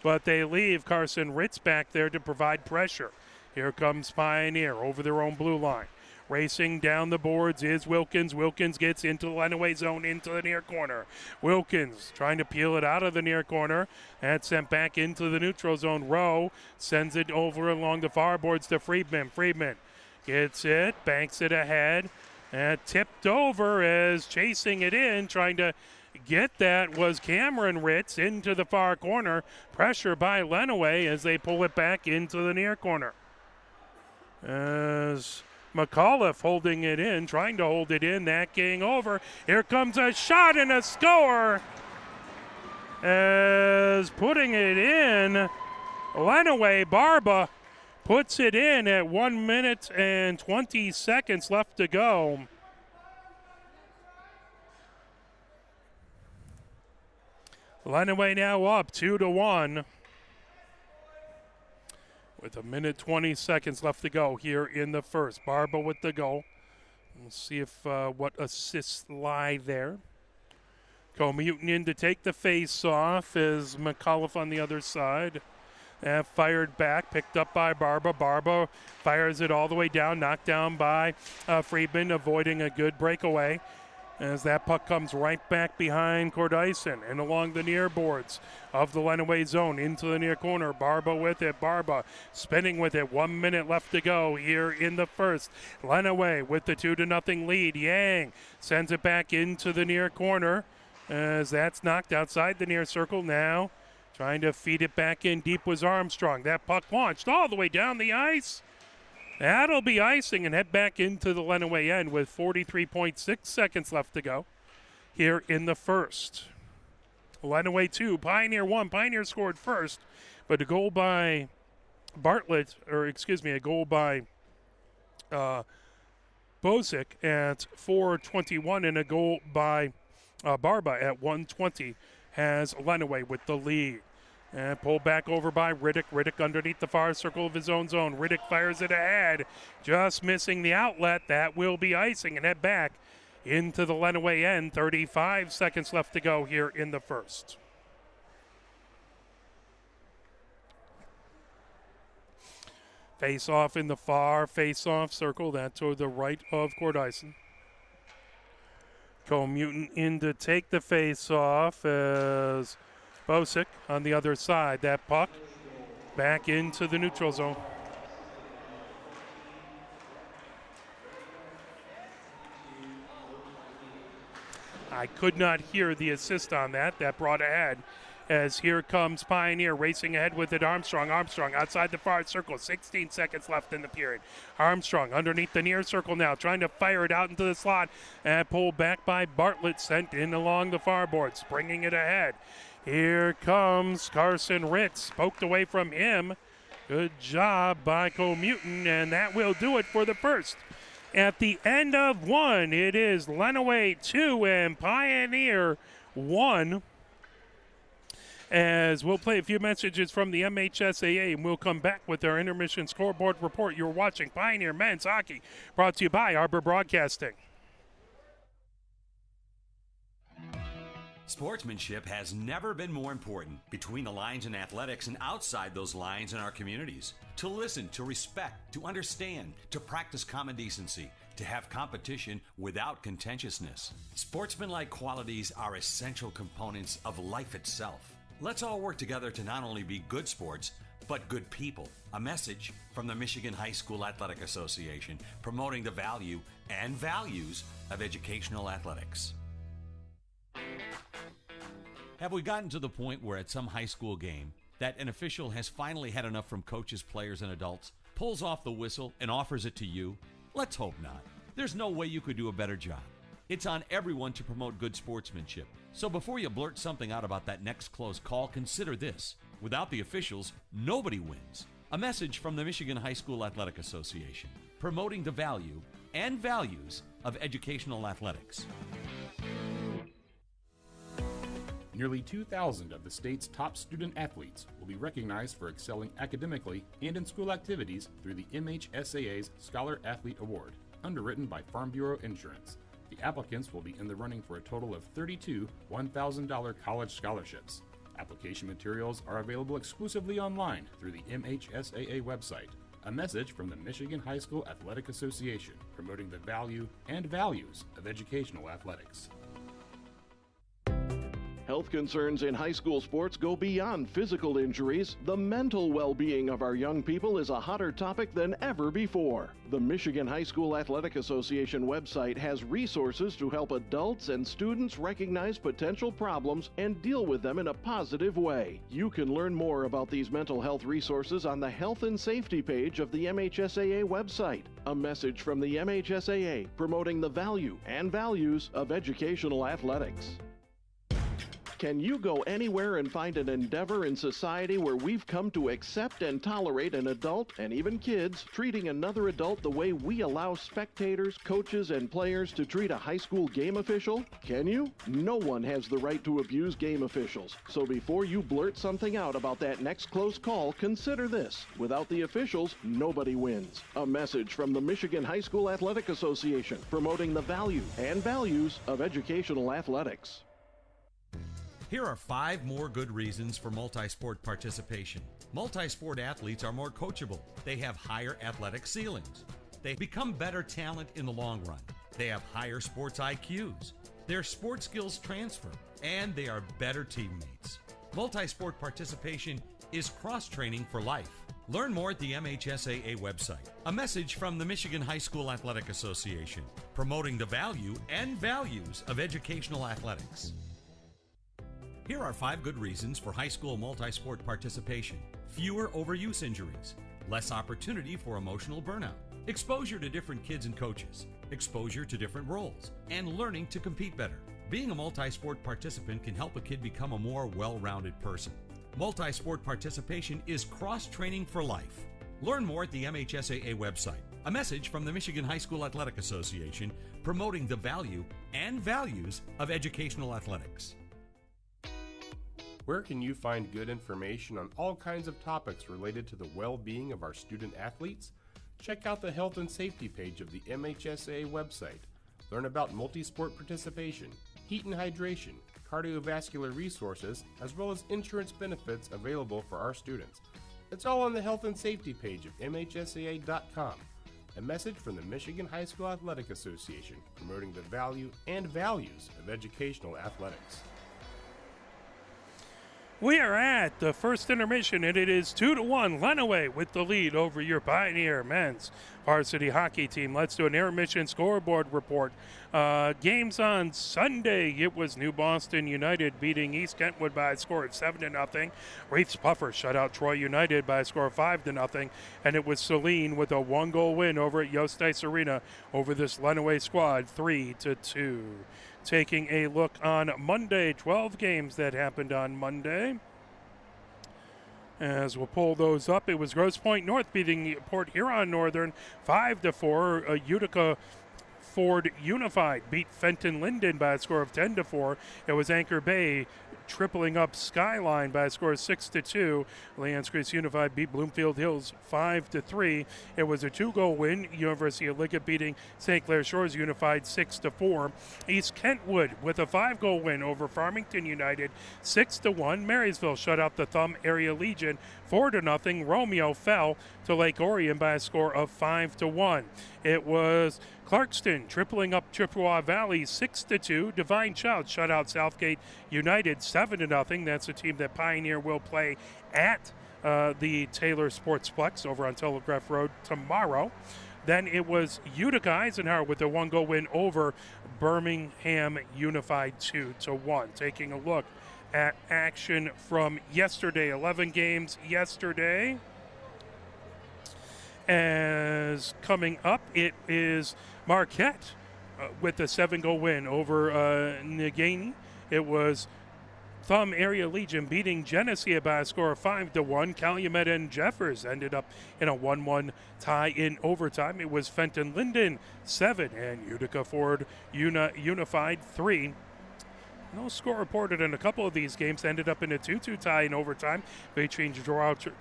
but they leave Carson Ritz back there to provide pressure. Here comes Pioneer over their own blue line. Racing down the boards is Wilkins. Wilkins gets into the Lenawee zone into the near corner. Wilkins trying to peel it out of the near corner. That's sent back into the neutral zone. Rowe sends it over along the far boards to Friedman. Friedman gets it, banks it ahead, and tipped over as chasing it in, trying to get that was Cameron Ritz into the far corner. Pressure by Lenawee as they pull it back into the near corner. As McAuliffe holding it in, trying to hold it in, that getting over. Here comes a shot and a score. As putting it in, Lenawee Barba puts it in at 1 minute and 20 seconds left to go. Lenawee now up 2-1. With 1 minute 20 seconds left to go here in the first. Barba with the goal. We'll see if what assists lie there. Comutin in to take the face off as McAuliffe on the other side. Fired back, picked up by Barba. Barba fires it all the way down, knocked down by Friedman, avoiding a good breakaway. As that puck comes right back behind Cordyson and along the near boards of the Lenawee zone into the near corner. Barba with it. Barba spinning with it. 1 minute left to go here in the first. Lenawee with the 2-0 lead. Yang sends it back into the near corner as that's knocked outside the near circle now. Trying to feed it back in deep was Armstrong. That puck launched all the way down the ice. That'll be icing and head back into the Lenawee end with 43.6 seconds left to go here in the first. Lenawee 2, Pioneer 1. Pioneer scored first, but a goal by a goal by Bozic at 4:21 and a goal by Barba at 1:20 has Lenawee with the lead. And pulled back over by Riddick. Riddick underneath the far circle of his own zone. Riddick fires it ahead, just missing the outlet. That will be icing and head back into the Lenawee end. 35 seconds left to go here in the first. Face off in the far face-off circle. That to the right of Cordyson. Comutin in to take the face off as Bozic on the other side. That puck back into the neutral zone. I could not hear the assist on that. That brought ahead as here comes Pioneer racing ahead with it. Armstrong outside the far circle. 16 seconds left in the period. Armstrong underneath the near circle now, trying to fire it out into the slot and pulled back by Bartlett, sent in along the far boards, bringing it ahead. Here comes Carson Ritz, poked away from him. Good job by Comutin, and that will do it for the first. At the end of one, it is Lenawee 2 and Pioneer 1. as we'll play a few messages from the MHSAA, and we'll come back with our intermission scoreboard report. You're watching Pioneer Men's Hockey, brought to you by Arbor Broadcasting. Sportsmanship has never been more important between the lines in athletics and outside those lines in our communities. To listen, to respect, to understand, to practice common decency, to have competition without contentiousness. Sportsmanlike qualities are essential components of life itself. Let's all work together to not only be good sports, but good people. A message from the Michigan High School Athletic Association, promoting the value and values of educational athletics. Have we gotten to the point where at some high school game that an official has finally had enough from coaches, players, and adults, pulls off the whistle, and offers it to you? Let's hope not. There's no way you could do a better job. It's on everyone to promote good sportsmanship. So before you blurt something out about that next close call, consider this. Without the officials, nobody wins. A message from the Michigan High School Athletic Association, promoting the value and values of educational athletics. Nearly 2,000 of the state's top student athletes will be recognized for excelling academically and in school activities through the MHSAA's Scholar Athlete Award, underwritten by Farm Bureau Insurance. The applicants will be in the running for a total of 32 $1,000 college scholarships. Application materials are available exclusively online through the MHSAA website. A message from the Michigan High School Athletic Association, promoting the value and values of educational athletics. Health concerns in high school sports go beyond physical injuries. The mental well-being of our young people is a hotter topic than ever before. The Michigan High School Athletic Association website has resources to help adults and students recognize potential problems and deal with them in a positive way. You can learn more about these mental health resources on the Health and Safety page of the MHSAA website. A message from the MHSAA promoting the value and values of educational athletics. Can you go anywhere and find an endeavor in society where we've come to accept and tolerate an adult, and even kids, treating another adult the way we allow spectators, coaches, and players to treat a high school game official? Can you? No one has the right to abuse game officials. So before you blurt something out about that next close call, consider this. Without the officials, nobody wins. A message from the Michigan High School Athletic Association, promoting the value and values of educational athletics. Here are 5 more good reasons for multi-sport participation. Multi-sport athletes are more coachable. They have higher athletic ceilings. They become better talent in the long run. They have higher sports IQs. Their sport skills transfer, and they are better teammates. Multi-sport participation is cross-training for life. Learn more at the MHSAA website. A message from the Michigan High School Athletic Association, promoting the value and values of educational athletics. Here are 5 good reasons for high school multi-sport participation. Fewer overuse injuries, less opportunity for emotional burnout, exposure to different kids and coaches, exposure to different roles, and learning to compete better. Being a multi-sport participant can help a kid become a more well-rounded person. Multi-sport participation is cross-training for life. Learn more at the MHSAA website. A message from the Michigan High School Athletic Association, promoting the value and values of educational athletics. Where can you find good information on all kinds of topics related to the well-being of our student athletes? Check out the Health and Safety page of the MHSAA website. Learn about multi-sport participation, heat and hydration, cardiovascular resources, as well as insurance benefits available for our students. It's all on the Health and Safety page of MHSAA.com. A message from the Michigan High School Athletic Association, promoting the value and values of educational athletics. We are at the first intermission, and it is 2-1 Lenawee with the lead over your Pioneer men's varsity hockey team. Let's do an intermission scoreboard report. Games on Sunday, it was New Boston United beating East Kentwood by a score of 7-0. Reefs Puffer shut out Troy United by a score of 5-0, and it was Saline with a 1-goal win over at Yost Ice Arena over this Lenawee squad, 3-2. Taking a look on Monday, 12 games that happened on Monday. As we'll pull those up, it was Grosse Pointe North beating Port Huron Northern 5-4. Utica Ford Unified beat Fenton Linden by a score of 10-4. It was Anchor Bay tripling up Skyline by a score of 6-2. Leon's Grace Unified beat Bloomfield Hills 5-3. It was a 2-goal win. University of Liggett beating St. Clair Shores Unified 6-4. East Kentwood with a 5-goal win over Farmington United 6-1. Marysville shut out the Thumb Area Legion 4-0. Romeo fell to Lake Orion by a score of 5-1. It was Clarkston tripling up Chippewa Valley 6-2. Divine Child shut out Southgate United 7-0. That's a team that Pioneer will play at the Taylor Sportsplex over on Telegraph Road tomorrow. Then it was Utica Eisenhower with a 1-goal win over Birmingham Unified 2-1. Taking a look at action from yesterday, 11 games yesterday. As coming up, it is Marquette with a 7-goal win over Negaunee. It was Thumb Area Legion beating Genesee by a score of 5-1. Calumet and Jeffers ended up in a 1-1 tie in overtime. It was Fenton Linden 7 and Utica Ford Unified 3. No score reported in a couple of these games. Ended up in a 2-2 tie in overtime between Gibraltar.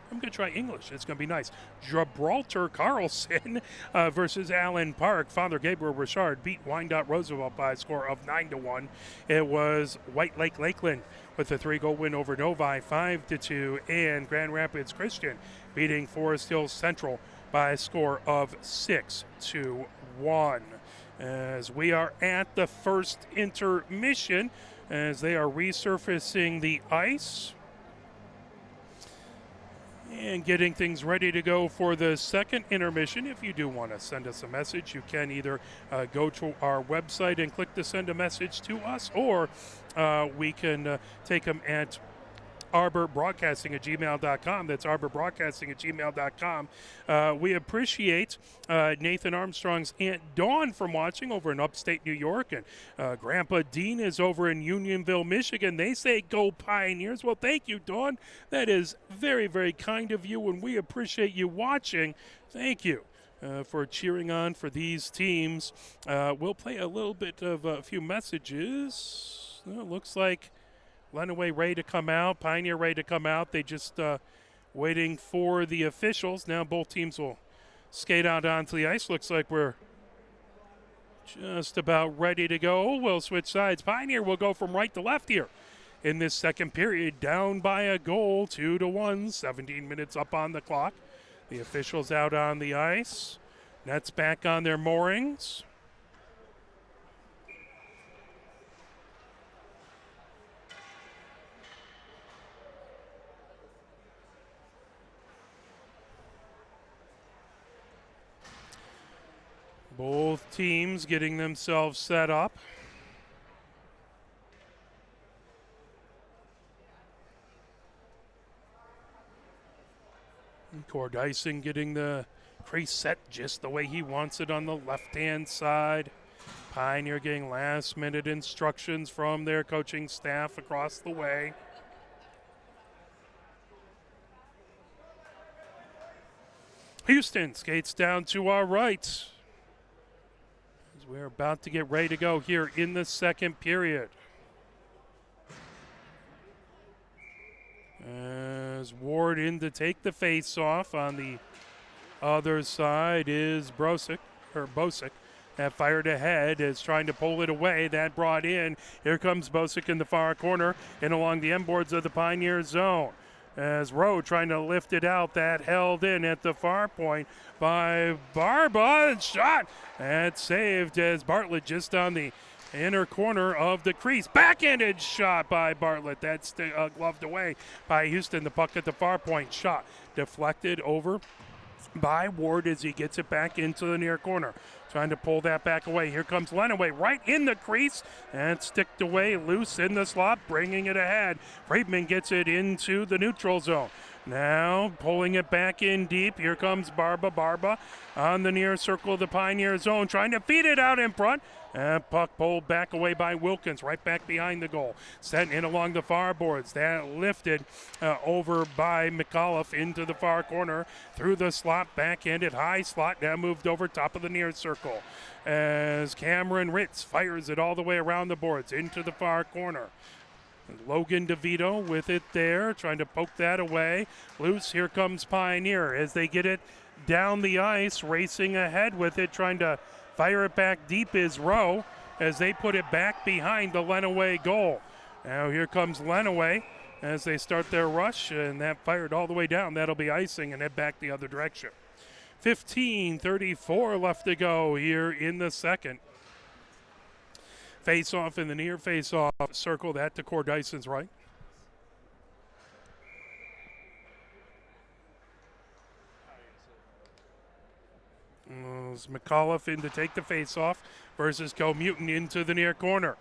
I'm going to try English. It's going to be nice. Gibraltar Carlson versus Allen Park. Father Gabriel Richard beat Wyandotte Roosevelt by a score of 9-1. It was White Lake Lakeland with a 3-goal win over Novi 5-2. And Grand Rapids Christian beating Forest Hills Central by a score of 6-1. As we are at the first intermission, as they are resurfacing the ice and getting things ready to go for the second intermission. If you do want to send us a message, you can either go to our website and click to send a message to us, or we can take them at arborbroadcasting@gmail.com. That's arborbroadcasting@gmail.com. We appreciate Nathan Armstrong's Aunt Dawn from watching over in upstate New York, and Grandpa Dean is over in Unionville, Michigan. They say go Pioneers. Well, thank you, Dawn. That is very, very kind of you, and we appreciate you watching. Thank you. For cheering on for these teams. We'll play a little bit of a few messages. It looks like Lenawee ready to come out, Pioneer ready to come out. They just waiting for the officials. Now both teams will skate out onto the ice. Looks like we're just about ready to go. We'll switch sides. Pioneer will go from right to left here in this second period. Down by a goal, 2-1, 17 minutes up on the clock. The officials out on the ice. Nets back on their moorings. Both teams getting themselves set up. Cordyson getting the crease set just the way he wants it on the left-hand side. Pioneer getting last-minute instructions from their coaching staff across the way. Houston skates down to our right. We're about to get ready to go here in the second period. As Ward in to take the face-off. On the other side is Bosick. That fired ahead is trying to pull it away. That brought in. Here comes Bosick in the far corner and along the end boards of the Pioneer zone. As Rowe trying to lift it out, that held in at the far point by Barba. Shot! That's saved as Bartlett just on the inner corner of the crease. Backhanded shot by Bartlett. That's gloved away by Houston. The puck at the far point. Shot deflected over by Ward as he gets it back into the near corner. Trying to pull that back away. Here comes Lenawee right in the crease and sticked away loose in the slot, bringing it ahead. Friedman gets it into the neutral zone. Now pulling it back in deep. Here comes Barba on the near circle of the Pioneer zone, trying to feed it out in front. And puck pulled back away by Wilkins, right back behind the goal. Sent in along the far boards. That lifted over by McAuliffe into the far corner. Through the slot, backhanded high slot. Now moved over top of the near circle. As Cameron Ritz fires it all the way around the boards into the far corner. Logan DeVito with it there, trying to poke that away. Loose, here comes Pioneer as they get it down the ice, racing ahead with it, trying to fire it back deep is Rowe as they put it back behind the Lenawee goal. Now here comes Lenawee as they start their rush, and that fired all the way down. That'll be icing and head back the other direction. 15:34 left to go here in the second. Face-off in the near face-off circle, that to Cord Dyson's right. It's McAuliffe in to take the face-off versus Comuton into the near corner.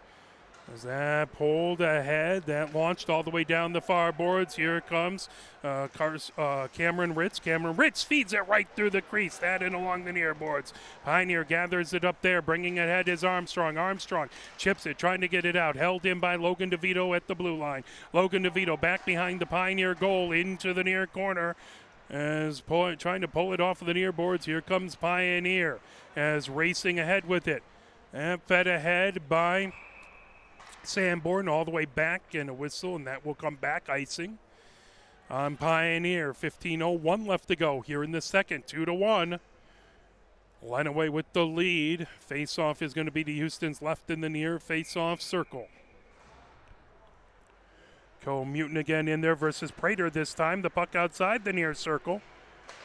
As that pulled ahead, that launched all the way down the far boards. Here comes Cameron Ritz. Cameron Ritz feeds it right through the crease. That in along the near boards. Pioneer gathers it up there, bringing it ahead is Armstrong. Armstrong chips it, trying to get it out. Held in by Logan DeVito at the blue line. Logan DeVito back behind the Pioneer goal into the near corner. As trying to pull it off of the near boards. Here comes Pioneer as racing ahead with it. And fed ahead by Sanborn all the way back, and a whistle, and that will come back icing on Pioneer. 15:01 left to go here in the second. 2-1. Lenawee with the lead. Face-off is going to be to Houston's left in the near face-off circle. Comuton again in there versus Prater this time. The puck outside the near circle.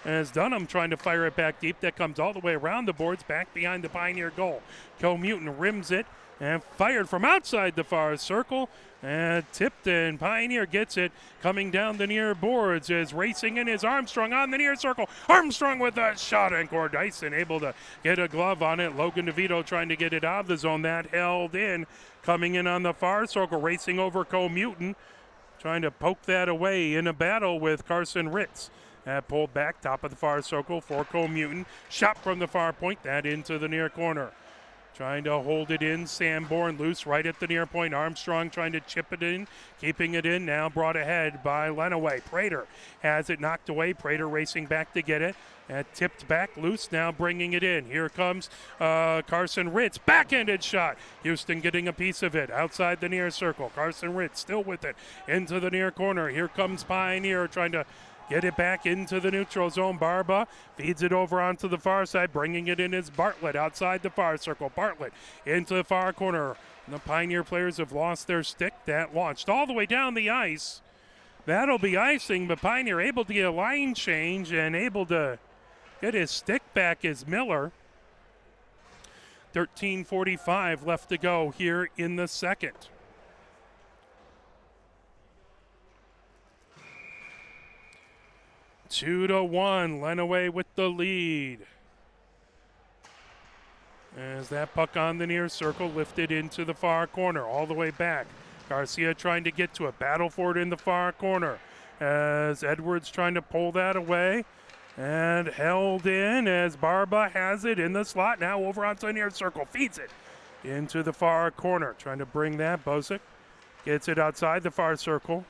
As Dunham trying to fire it back deep. That comes all the way around the boards, back behind the Pioneer goal. Comuton rims it and fired from outside the far circle. And tipped, and Pioneer gets it coming down the near boards. As racing in is Armstrong on the near circle. Armstrong with a shot, and Cord Dyson able to get a glove on it. Logan DeVito trying to get it out of the zone. That held in. Coming in on the far circle, racing over Comuton. Trying to poke that away in a battle with Carson Ritz. That pulled back, top of the far circle for Comuton. Shot from the far point, that into the near corner. Trying to hold it in, Sanborn loose right at the near point. Armstrong trying to chip it in, keeping it in, now brought ahead by Lenawee. Prater has it knocked away. Prater racing back to get it. Tipped back, loose, now bringing it in. Here comes Carson Ritz, backhanded shot. Houston getting a piece of it outside the near circle. Carson Ritz still with it into the near corner. Here comes Pioneer trying to get it back into the neutral zone. Barba feeds it over onto the far side. Bringing it in is Bartlett outside the far circle. Bartlett into the far corner. The Pioneer players have lost their stick. That launched all the way down the ice. That'll be icing, but Pioneer able to get a line change and able to get his stick back is Miller. 13:45 left to go here in the second. Two to one, Lenawee with the lead. As that puck on the near circle lifted into the far corner, all the way back. Garcia trying to get to it, battle for it in the far corner. As Edwards trying to pull that away. And held in as Barba has it in the slot. Now over onto the near circle, feeds it into the far corner. Trying to bring that, Bosick gets it outside the far circle.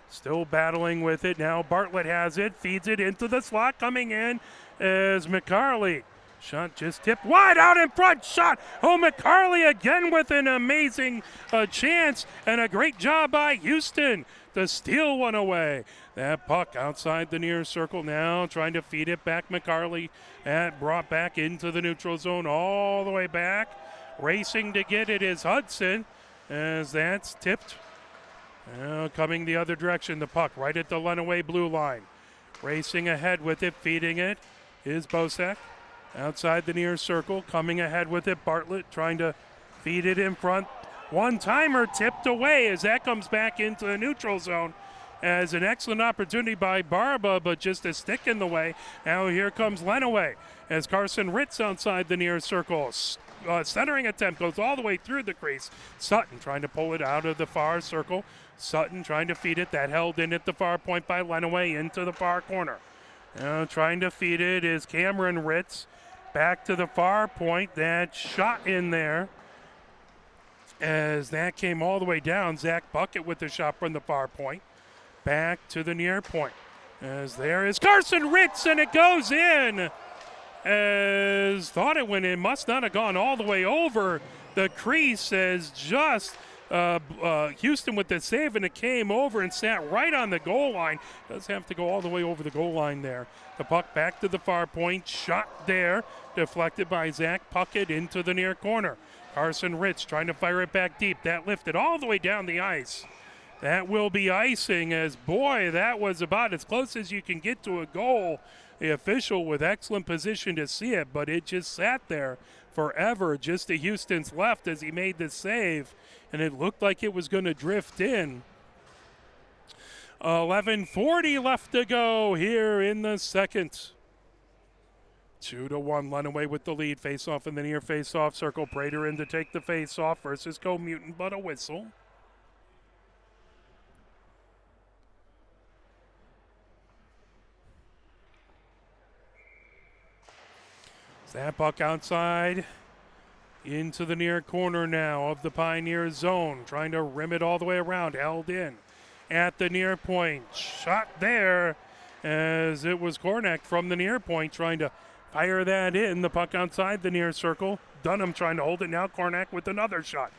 Still battling with it. Now Bartlett has it, feeds it into the slot. Coming in is McCarley. Shot just tipped wide out in front. Shot. Oh, McCarley again with an amazing chance. And a great job by Houston to steal one away. That puck outside the near circle now. Trying to feed it back. McCarley brought back into the neutral zone all the way back. Racing to get it is Hudson. As that's tipped. Now coming the other direction, the puck right at the Lenawee blue line. Racing ahead with it, feeding it is Bosek. Outside the near circle, coming ahead with it, Bartlett trying to feed it in front. One-timer tipped away as that comes back into the neutral zone. As an excellent opportunity by Barba, but just a stick in the way. Now here comes Lenawee as Carson Ritz outside the near circle. Centering attempt goes all the way through the crease. Sutton trying to pull it out of the far circle. Sutton trying to feed it. That held in at the far point by Lenawee into the far corner. Now trying to feed it is Cameron Ritz. Back to the far point. That shot in there. As that came all the way down. Zach Bucket with the shot from the far point. Back to the near point. As there is Carson Ritz, and it goes in. As thought it went in, must not have gone all the way over the crease, as just Houston with the save, and it came over and sat right on the goal line. Does have to go all the way over the goal line there. The puck back to the far point. Shot there. Deflected by Zach Puckett into the near corner. Carson Ritz trying to fire it back deep. That lifted all the way down the ice. That will be icing, as boy, that was about as close as you can get to a goal. The official with excellent position to see it, but it just sat there forever just to Houston's left as he made the save, and it looked like it was going to drift in. 11:40 left to go here in the second. 2-1, Lenawee with the lead. Face-off in the near face-off circle. Prater in to take the face-off versus Co-Mutant, but a whistle. That puck outside into the near corner now of the Pioneer zone. Trying to rim it all the way around. Held in at the near point. Shot there as it was Kornak from the near point trying to fire that in. The puck outside the near circle. Dunham trying to hold it now. Kornak with another shot.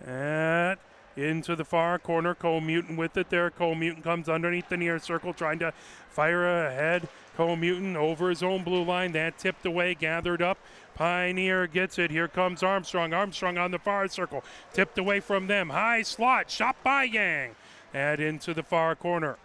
And into the far corner. Co-Mutant with it there. Co-Mutant comes underneath the near circle trying to fire ahead. Co-Mutant over his own blue line. That tipped away, gathered up. Pioneer gets it. Here comes Armstrong. Armstrong on the far circle. Tipped away from them. High slot. Shot by Yang. That into the far corner.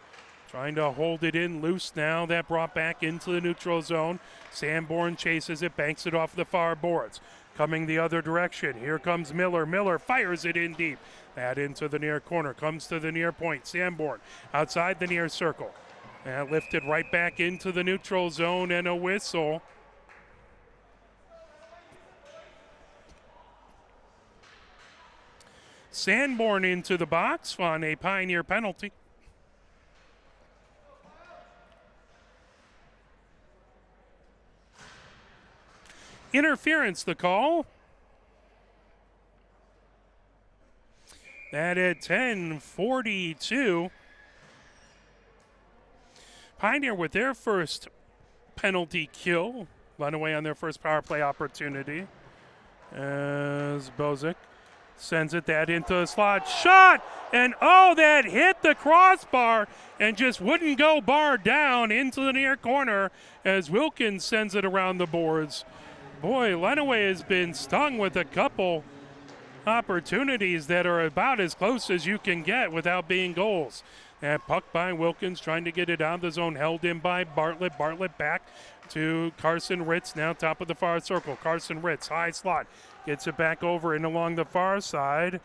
Trying to hold it in loose now. That brought back into the neutral zone. Sanborn chases it, banks it off the far boards. Coming the other direction. Here comes Miller. Miller fires it in deep. That into the near corner. Comes to the near point. Sanborn outside the near circle. And lifted right back into the neutral zone, and a whistle. Sanborn into the box on a Pioneer penalty. Interference, the call. That at 10:42. Pioneer with their first penalty kill. Lenawee on their first power play opportunity. As Bozic sends it that into the slot. Shot! And oh, that hit the crossbar and just wouldn't go bar down into the near corner as Wilkins sends it around the boards. Boy, Lenawee has been stung with a couple opportunities that are about as close as you can get without being goals. That puck by Wilkins trying to get it out of the zone, held in by Bartlett. Bartlett back to Carson Ritz, now top of the far circle. Carson Ritz, high slot, gets it back over and along the far side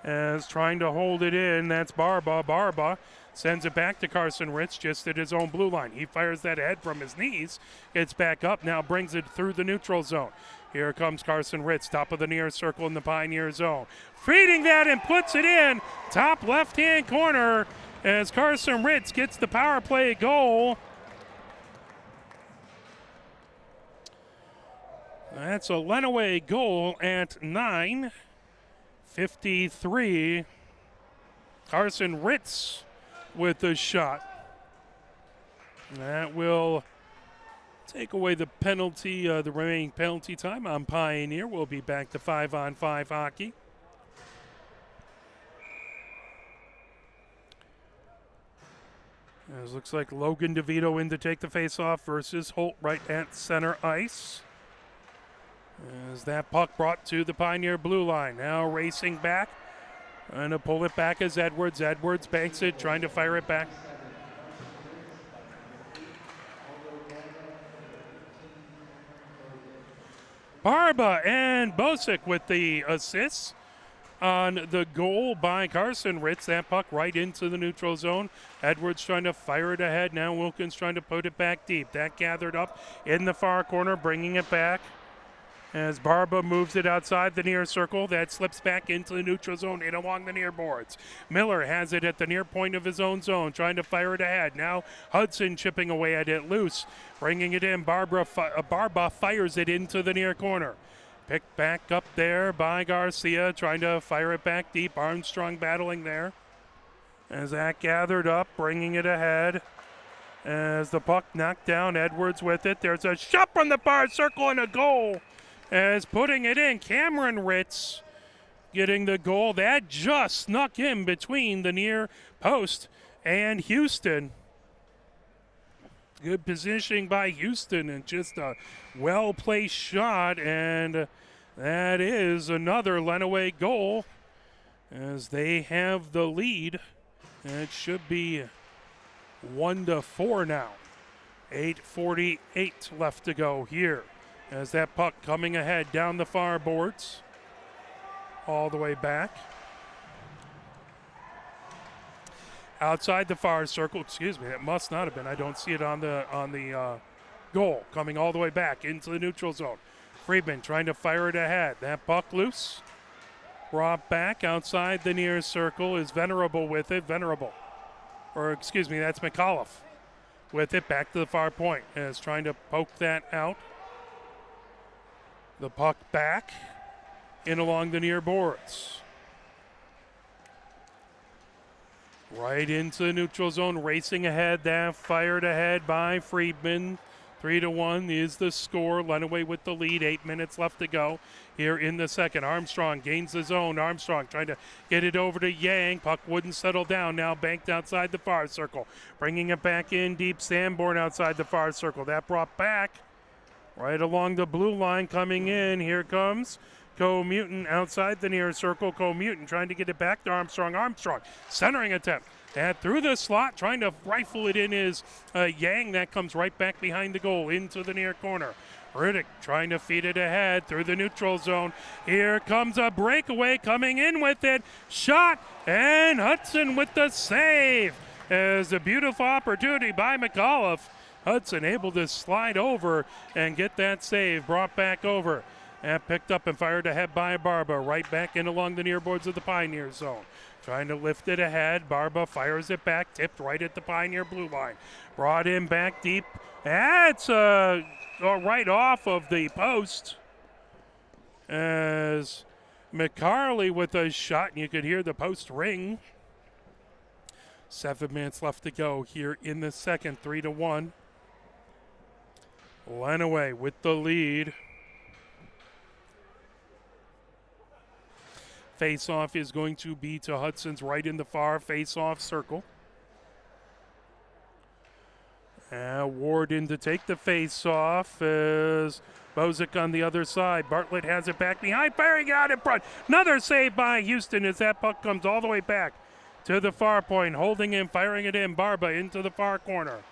as trying to hold it in. That's Barba. Barba sends it back to Carson Ritz just at his own blue line. He fires that ahead from his knees, gets back up, now brings it through the neutral zone. Here comes Carson Ritz, top of the near circle in the Pioneer zone. Feeding that and puts it in, top left-hand corner as Carson Ritz gets the power play goal. That's a Lenawee goal at 9:53. Carson Ritz with the shot. That will take away the penalty, the remaining penalty time on Pioneer. We'll be back to 5-on-5 hockey. It looks like Logan DeVito in to take the faceoff versus Holt right at center ice. As that puck brought to the Pioneer blue line. Now racing back. Trying to pull it back as Edwards. Edwards banks it, trying to fire it back. Barba and Bosick with the assists on the goal by Carson Ritz. That puck right into the neutral zone. Edwards trying to fire it ahead. Now Wilkins trying to put it back deep. That gathered up in the far corner, bringing it back. As Barba moves it outside the near circle, that slips back into the neutral zone and along the near boards. Miller has it at the near point of his own zone, trying to fire it ahead. Now Hudson chipping away at it loose, bringing it in. Barba fires it into the near corner. Picked back up there by Garcia, trying to fire it back deep. Armstrong battling there. As that gathered up, bringing it ahead. As the puck knocked down, Edwards with it. There's a shot from the far circle and a goal. As putting it in, Cameron Ritz getting the goal. That just snuck in between the near post and Houston. Good positioning by Houston and just a well-placed shot, and that is another Lenawee goal as they have the lead. It should be 1-4 now. 8:48 left to go here as that puck coming ahead down the far boards all the way back. Outside the far circle, excuse me, that must not have been. I don't see it on the goal. Coming all the way back into the neutral zone. Friedman trying to fire it ahead. That puck loose. Brought back outside the near circle is Venerable with it. That's McAuliffe with it back to the far point. Is trying to poke that out. The puck back in along the near boards. Right into the neutral zone, racing ahead. That fired ahead by Friedman. 3-1 is the score. Lenawee with the lead. 8 minutes left to go here in the second. Armstrong gains the zone. Armstrong trying to get it over to Yang. Puck wouldn't settle down. Now banked outside the far circle. Bringing it back in deep. Sanborn outside the far circle. That brought back right along the blue line coming in. Here comes Co-Mutant outside the near circle. Co-Mutant trying to get it back to Armstrong. Armstrong centering attempt. That through the slot, trying to rifle it in is Yang. That comes right back behind the goal into the near corner. Riddick trying to feed it ahead through the neutral zone. Here comes a breakaway coming in with it. Shot, and Hudson with the save. As a beautiful opportunity by McAuliffe. Hudson able to slide over and get that save brought back over. And picked up and fired ahead by Barba. Right back in along the near boards of the Pioneer zone. Trying to lift it ahead. Barba fires it back. Tipped right at the Pioneer blue line. Brought in back deep. That's right off of the post. As McCarley with a shot. And you could hear the post ring. 7 minutes left to go here in the second. 3-1. Lenawee with the lead. Face-off is going to be to Hudson's right in the far face-off circle. Warden to take the face-off as Bozic on the other side. Bartlett has it back behind, firing out in front. Another save by Houston as that puck comes all the way back to the far point. Holding in, firing it in. Barba into the far corner.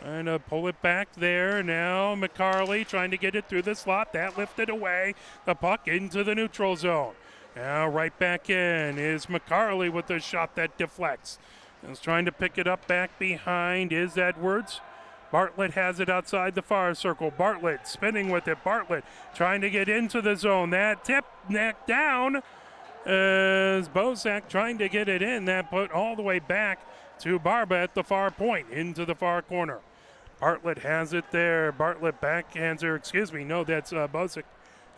Trying to pull it back there. Now McCarley trying to get it through the slot. That lifted away. The puck into the neutral zone. Now right back in is McCarley with a shot that deflects. Is trying to pick it up back behind is Edwards. Bartlett has it outside the far circle. Bartlett spinning with it. Bartlett trying to get into the zone. That tip, neck down as Bozak trying to get it in. That put all the way back to Barba at the far point into the far corner. Bartlett has it there. Bartlett backhands her. That's Bozak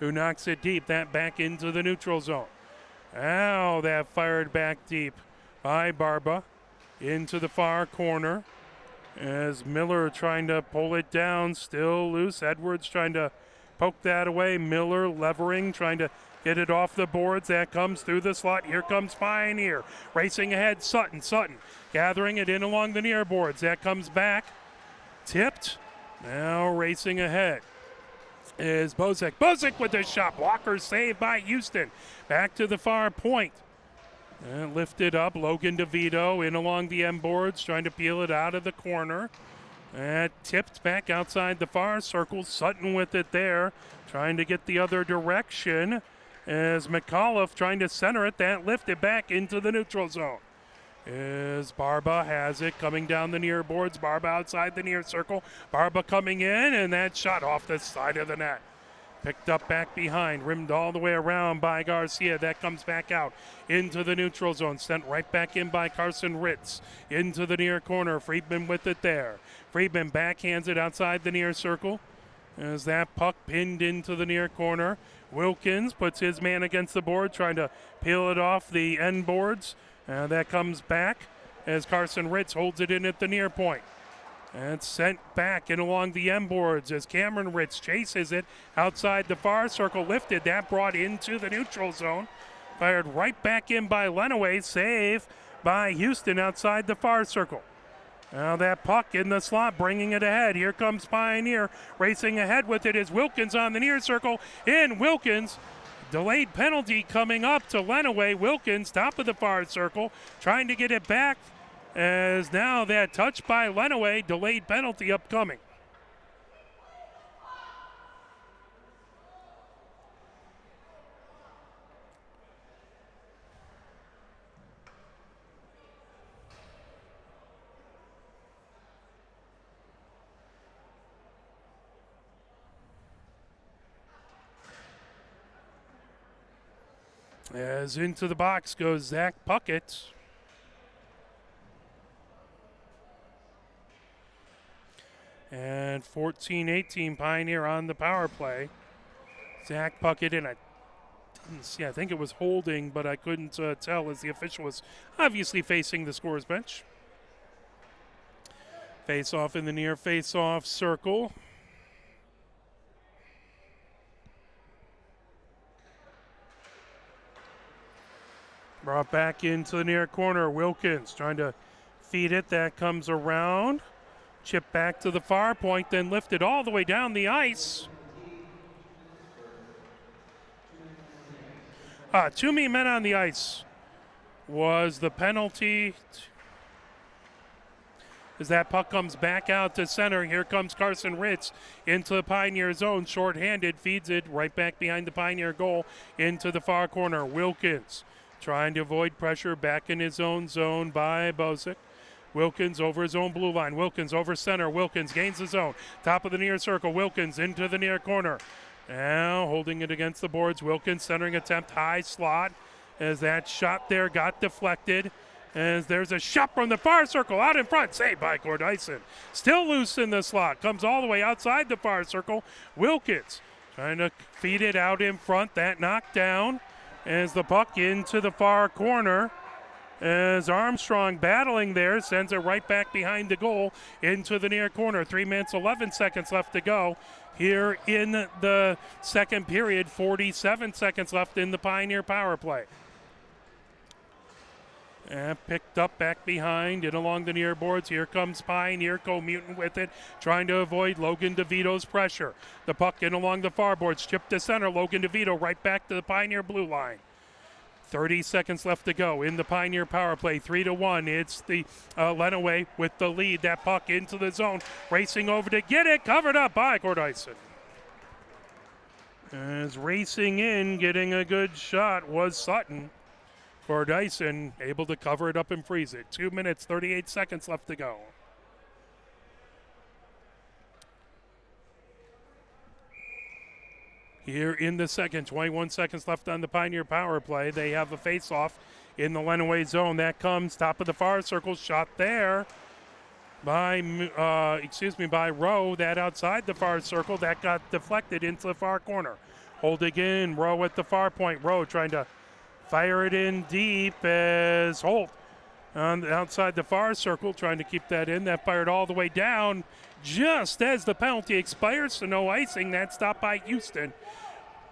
who knocks it deep. That back into the neutral zone. Now that fired back deep by Barba into the far corner as Miller trying to pull it down, still loose. Edwards trying to poke that away. Miller levering, trying to get it off the boards. That comes through the slot. Here comes Pioneer. Racing ahead, Sutton gathering it in along the near boards. That comes back. Tipped. Now racing ahead is Bozak. Bozak with the shot. Blocker saved by Houston. Back to the far point. And lifted up. Logan DeVito in along the end boards, trying to peel it out of the corner. And tipped back outside the far circle. Sutton with it there, trying to get the other direction. As McAuliffe trying to center it. That lifted back into the neutral zone. As Barba has it coming down the near boards. Barba outside the near circle. Barba coming in, and that shot off the side of the net. Picked up back behind, rimmed all the way around by Garcia. That comes back out into the neutral zone. Sent right back in by Carson Ritz. Into the near corner. Friedman with it there. Friedman backhands it outside the near circle. As that puck pinned into the near corner. Wilkins puts his man against the board, trying to peel it off the end boards. That comes back as Carson Ritz holds it in at the near point. And sent back and along the end boards as Cameron Ritz chases it outside the far circle. Lifted, that brought into the neutral zone. Fired right back in by Lenawee. Save by Houston outside the far circle. Now that puck in the slot, bringing it ahead. Here comes Pioneer. Racing ahead with it is Wilkins on the near circle. In Wilkins. Delayed penalty coming up to Lenawee. Wilkins, top of the far circle, trying to get it back. As now that touch by Lenawee, delayed penalty upcoming. As into the box goes Zach Puckett. And 14-18 Pioneer on the power play. Zach Puckett in a, didn't see, I think it was holding, but I couldn't tell as the official was obviously facing the scorer's bench. Face off in the near face off circle. Brought back into the near corner. Wilkins trying to feed it. That comes around. Chip back to the far point, then lifted all the way down the ice. Too many men on the ice was the penalty. As that puck comes back out to center, here comes Carson Ritz into the Pioneer zone. Short-handed, feeds it right back behind the Pioneer goal into the far corner. Wilkins trying to avoid pressure back in his own zone by Bosick. Wilkins over his own blue line. Wilkins over center. Wilkins gains the zone. Top of the near circle. Wilkins into the near corner. Now holding it against the boards. Wilkins centering attempt, high slot. As that shot there got deflected. As there's a shot from the far circle out in front. Saved by Cordyson. Still loose in the slot. Comes all the way outside the far circle. Wilkins trying to feed it out in front. That knocked down. As the puck into the far corner. As Armstrong battling there, sends it right back behind the goal into the near corner. 3 minutes, 11 seconds left to go here in the second period. 47 seconds left in the Pioneer power play. And picked up back behind and along the near boards. Here comes Pioneer, Co-Mutant with it, trying to avoid Logan DeVito's pressure. The puck in along the far boards, chipped to center. Logan DeVito right back to the Pioneer blue line. 30 seconds left to go in the Pioneer power play. 3-1. It's the Lenawee with the lead. That puck into the zone. Racing over to get it. Covered up by Cordyson. As racing in, getting a good shot was Sutton. Cordyson able to cover it up and freeze it. 2 minutes, 38 seconds left to go. Here in the second, 21 seconds left on the Pioneer power play. They have a face-off in the Lenawee zone. That comes top of the far circle. Shot there by Rowe. That outside the far circle. That got deflected into the far corner. Holding in, Rowe at the far point. Rowe trying to fire it in deep as Holt on the outside the far circle, trying to keep that in. That fired all the way down just as the penalty expires, so no icing. That stopped by Houston.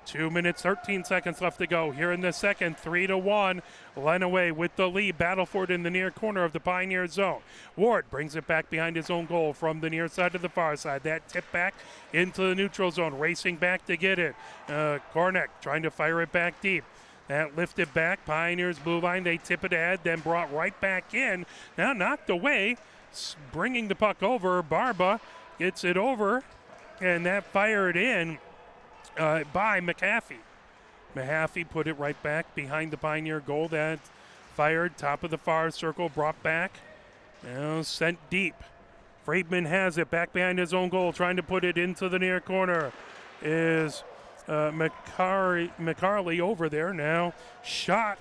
2 minutes, 13 seconds left to go here in the second. 3-1. Lenawee with the lead. Battle for it in the near corner of the Pioneer zone. Ward brings it back behind his own goal from the near side to the far side. That tip back into the neutral zone. Racing back to get it. Kornek trying to fire it back deep. That lifted back. Pioneers blue line. They tip it ahead, then brought right back in. Now knocked away. Bringing the puck over. Barba gets it over. And that fired in by McAfee. Mahaffey put it right back behind the Pioneer goal. That fired top of the far circle. Brought back. Now sent deep. Friedman has it back behind his own goal. Trying to put it into the near corner is McCarley over there. Now shot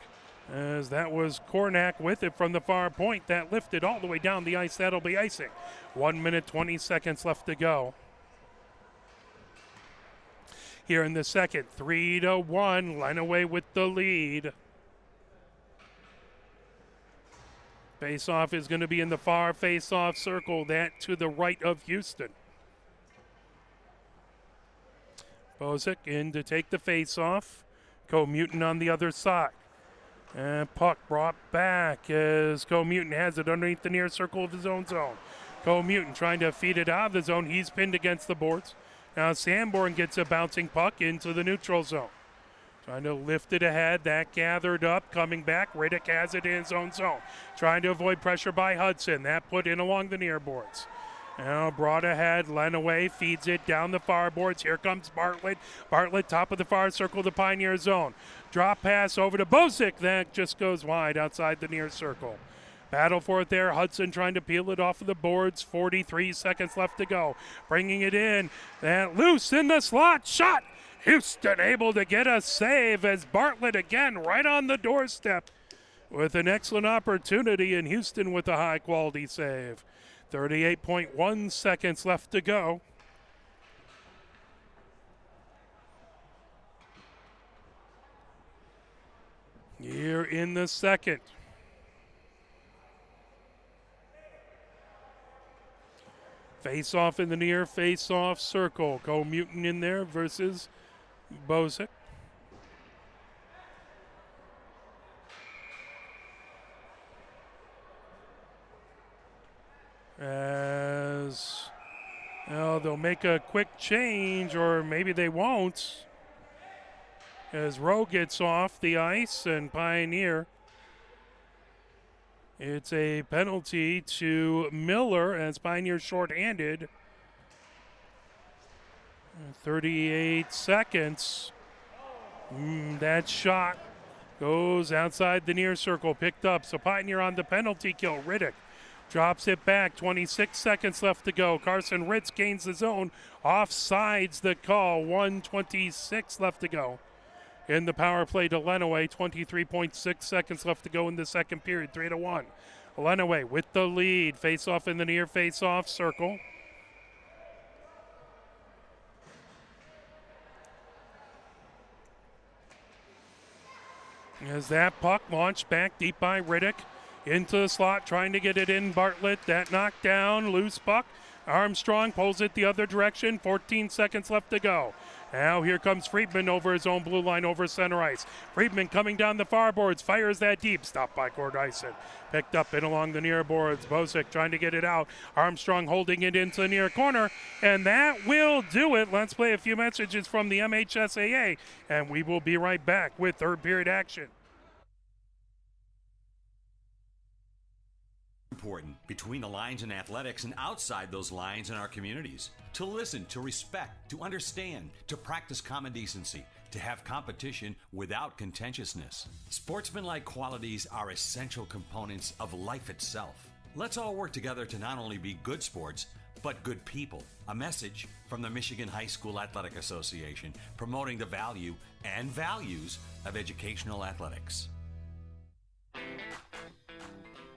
as that was Kornak with it from the far point. That lifted all the way down the ice. That'll be icing. 1 minute, 20 seconds left to go. Here in the second, 3-1. Lenawee with the lead. Face-off is going to be in the far face-off circle. That to the right of Houston. Bosick in to take the face-off. Co-Mutant on the other side. And puck brought back as Co-Mutant has it underneath the near circle of his own zone. Co-Mutant trying to feed it out of the zone. He's pinned against the boards. Now Sanborn gets a bouncing puck into the neutral zone. Trying to lift it ahead. That gathered up. Coming back. Riddick has it in his own zone. Trying to avoid pressure by Hudson. That put in along the near boards. Now brought ahead. Lenawee feeds it down the far boards. Here comes Bartlett. Bartlett top of the far circle, the Pioneer zone. Drop pass over to Bosick. That just goes wide outside the near circle. Battle for it there. Hudson trying to peel it off of the boards. 43 seconds left to go. Bringing it in. That loose in the slot. Shot. Houston able to get a save as Bartlett again right on the doorstep with an excellent opportunity, and Houston with a high-quality save. 38.1 seconds left to go. Here in the second. Face-off in the near face-off circle. Co-Mutant in there versus Bosick. As well, they'll make a quick change, or maybe they won't. As Rowe gets off the ice and Pioneer. It's a penalty to Miller as Pioneer shorthanded. 38 seconds. That shot goes outside the near circle, picked up. So Pioneer on the penalty kill. Riddick drops it back. 26 seconds left to go. Carson Ritz gains the zone. Offsides the call. 1:26 left to go. In the power play to Lenawee, 23.6 seconds left to go in the second period, 3-1. Lenawee with the lead, face-off in the near face-off circle. As that puck launched back deep by Riddick, into the slot, trying to get it in. Bartlett, that knocked down, loose puck. Armstrong pulls it the other direction, 14 seconds left to go. Now here comes Friedman over his own blue line over center ice. Friedman coming down the far boards, fires that deep, stopped by Cordyson. Picked up in along the near boards. Bosick trying to get it out. Armstrong holding it into the near corner, and that will do it. Let's play a few messages from the MHSAA, and we will be right back with third period action. Important between the lines in athletics and outside those lines in our communities. To listen, to respect, to understand, to practice common decency, to have competition without contentiousness. Sportsmanlike qualities are essential components of life itself. Let's all work together to not only be good sports, but good people. A message from the Michigan High School Athletic Association, promoting the value and values of educational athletics.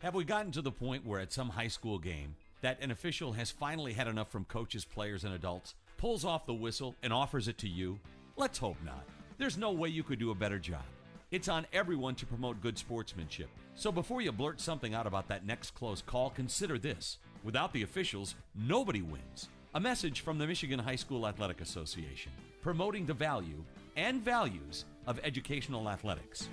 Have we gotten to the point where at some high school game that an official has finally had enough from coaches, players, and adults, pulls off the whistle, and offers it to you? Let's hope not. There's no way you could do a better job. It's on everyone to promote good sportsmanship. So before you blurt something out about that next close call, consider this. Without the officials, nobody wins. A message from the Michigan High School Athletic Association, promoting the value and values of educational athletics.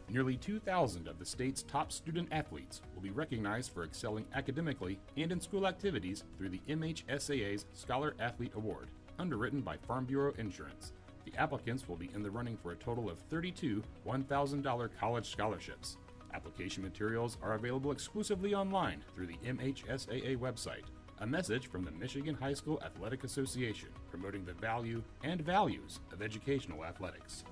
Nearly 2,000 of the state's top student athletes will be recognized for excelling academically and in school activities through the MHSAA's Scholar Athlete Award, underwritten by Farm Bureau Insurance. The applicants will be in the running for a total of 32 $1,000 college scholarships. Application materials are available exclusively online through the MHSAA website. A message from the Michigan High School Athletic Association, promoting the value and values of educational athletics.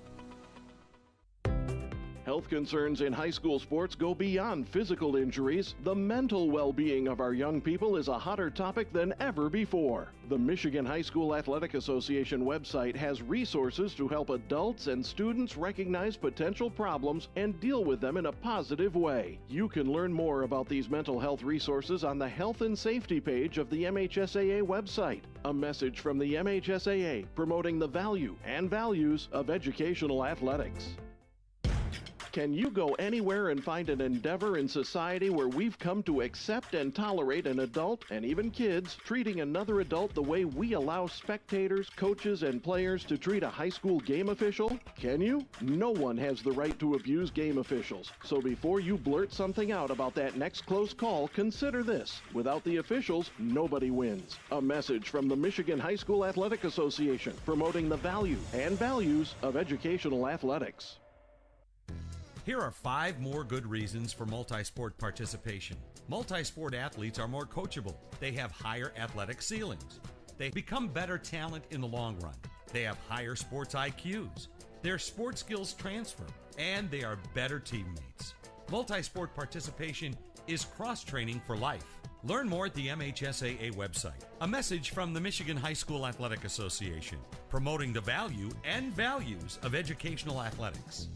Health concerns in high school sports go beyond physical injuries. The mental well-being of our young people is a hotter topic than ever before. The Michigan High School Athletic Association website has resources to help adults and students recognize potential problems and deal with them in a positive way. You can learn more about these mental health resources on the Health and Safety page of the MHSAA website. A message from the MHSAA promoting the value and values of educational athletics. Can you go anywhere and find an endeavor in society where we've come to accept and tolerate an adult, and even kids, treating another adult the way we allow spectators, coaches, and players to treat a high school game official? Can you? No one has the right to abuse game officials. So before you blurt something out about that next close call, consider this. Without the officials, nobody wins. A message from the Michigan High School Athletic Association, promoting the value and values of educational athletics. Here are 5 more good reasons for multi-sport participation. Multi-sport athletes are more coachable. They have higher athletic ceilings. They become better talent in the long run. They have higher sports IQs. Their sports skills transfer, and they are better teammates. Multi-sport participation is cross-training for life. Learn more at the MHSAA website. A message from the Michigan High School Athletic Association, promoting the value and values of educational athletics.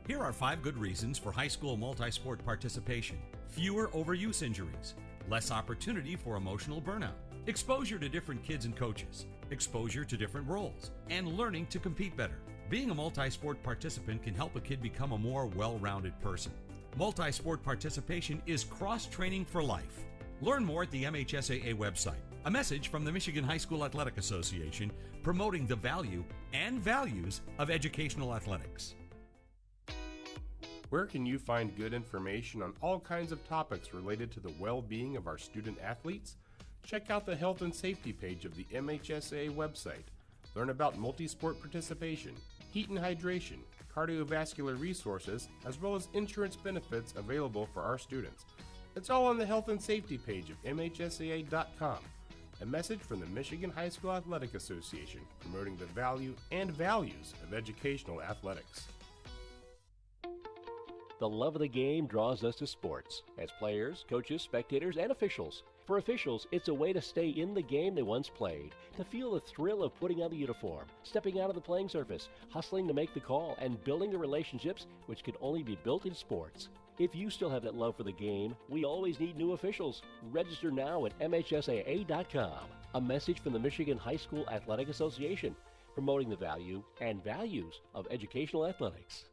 Here are 5 good reasons for high school multi-sport participation. Fewer overuse injuries, less opportunity for emotional burnout, exposure to different kids and coaches, exposure to different roles, and learning to compete better. Being a multi-sport participant can help a kid become a more well-rounded person. Multi-sport participation is cross-training for life. Learn more at the MHSAA website. A message from the Michigan High School Athletic Association, promoting the value and values of educational athletics. Where can you find good information on all kinds of topics related to the well-being of our student athletes? Check out the health and safety page of the MHSAA website. Learn about multi-sport participation, heat and hydration, cardiovascular resources, as well as insurance benefits available for our students. It's all on the health and safety page of MHSAA.com. A message from the Michigan High School Athletic Association, promoting the value and values of educational athletics. The love of the game draws us to sports, as players, coaches, spectators, and officials. For officials, it's a way to stay in the game they once played, to feel the thrill of putting on the uniform, stepping out of the playing surface, hustling to make the call, and building the relationships which can only be built in sports. If you still have that love for the game, we always need new officials. Register now at MHSAA.com. A message from the Michigan High School Athletic Association, promoting the value and values of educational athletics.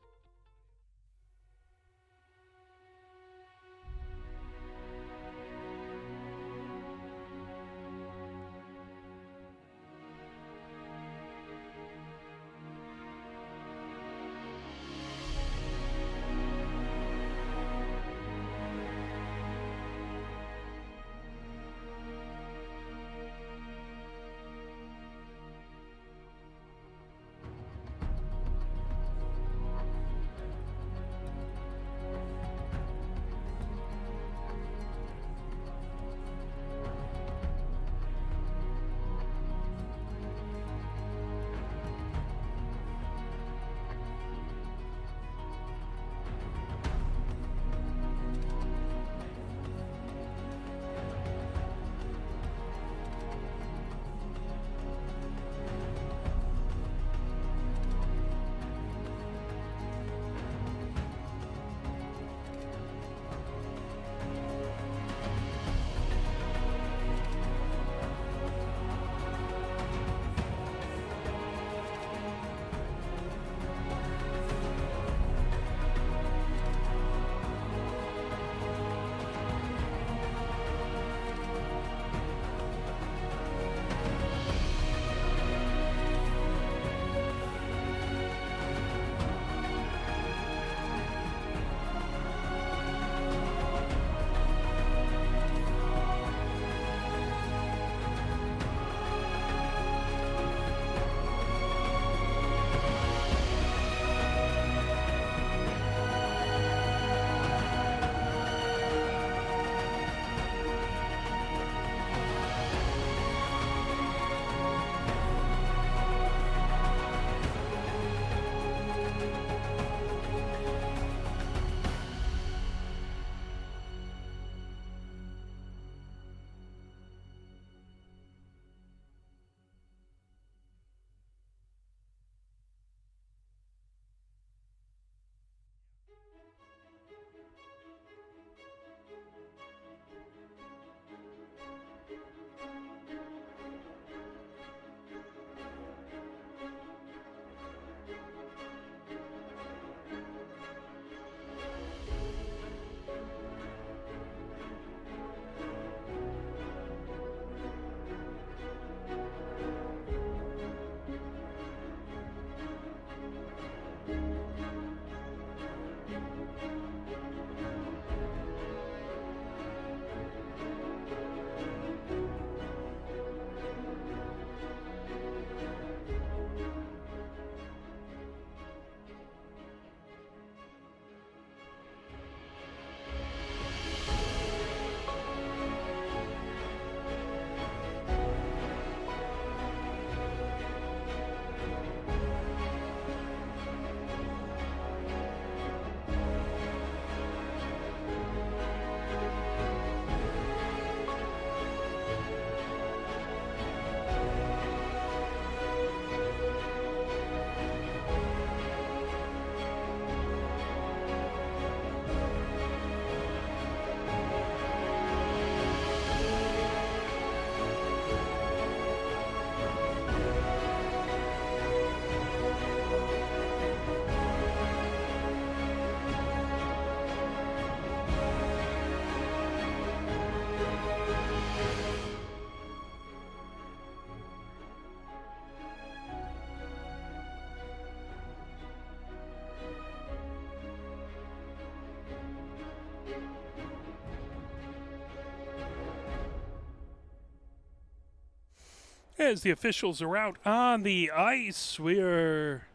As the officials are out on the ice, we are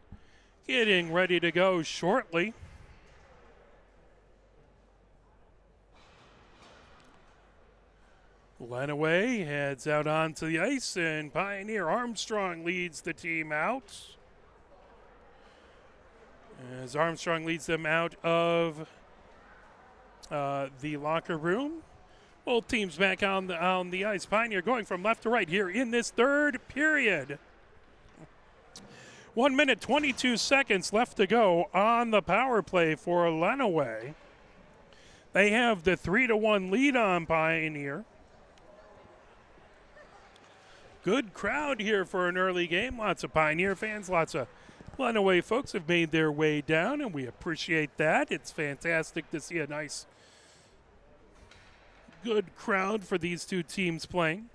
getting ready to go shortly. Lenawee heads out onto the ice, and Pioneer Armstrong leads the team out. As Armstrong leads them out of the locker room. Both teams back on the ice. Pioneer going from left to right here in this third period. 1 minute, 22 seconds left to go on the power play for Lenawee. They have the 3-1 lead on Pioneer. Good crowd here for an early game. Lots of Pioneer fans, lots of Lenawee folks have made their way down, and we appreciate that. It's fantastic to see a nice, good crowd for these two teams playing.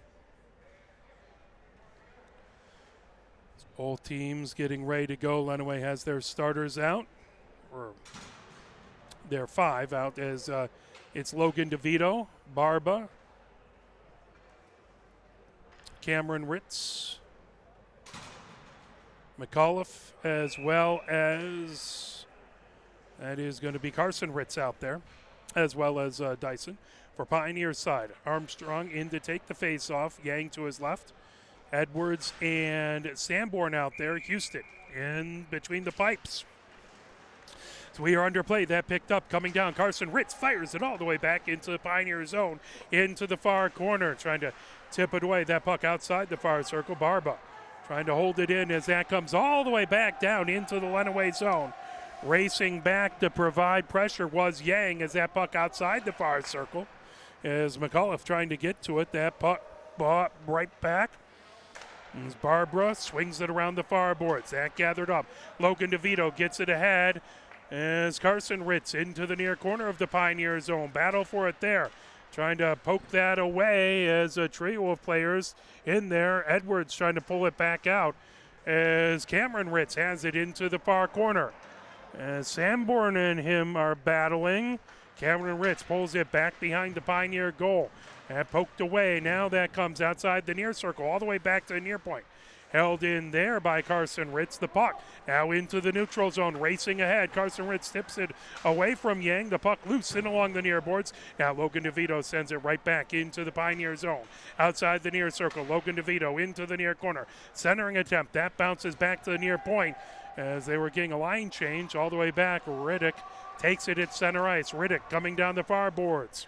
Both teams getting ready to go. Lenawee has their starters out, or their 5 out, as it's Logan DeVito, Barba, Cameron Ritz, McAuliffe, as well as that is going to be Carson Ritz out there, as well as Dyson. For Pioneer's side, Armstrong in to take the face-off, Yang to his left, Edwards and Sanborn out there, Houston in between the pipes. So we are under play. That picked up, coming down. Carson Ritz fires it all the way back into the Pioneer zone, into the far corner, trying to tip it away. That puck outside the far circle. Barba trying to hold it in as that comes all the way back down into the Lenawee zone. Racing back to provide pressure was Yang as that puck outside the far circle. As McAuliffe trying to get to it, that puck bought right back. As Barbara swings it around the far boards. That gathered up. Logan DeVito gets it ahead as Carson Ritz into the near corner of the Pioneer zone. Battle for it there. Trying to poke that away as a trio of players in there. Edwards trying to pull it back out as Cameron Ritz has it into the far corner. As Sanborn and him are battling, Cameron Ritz pulls it back behind the Pioneer goal. And poked away. Now that comes outside the near circle, all the way back to the near point. Held in there by Carson Ritz. The puck now into the neutral zone, racing ahead. Carson Ritz tips it away from Yang. The puck loose in along the near boards. Now Logan DeVito sends it right back into the Pioneer zone. Outside the near circle, Logan DeVito into the near corner. Centering attempt. That bounces back to the near point as they were getting a line change all the way back. Riddick takes it at center ice. Riddick coming down the far boards.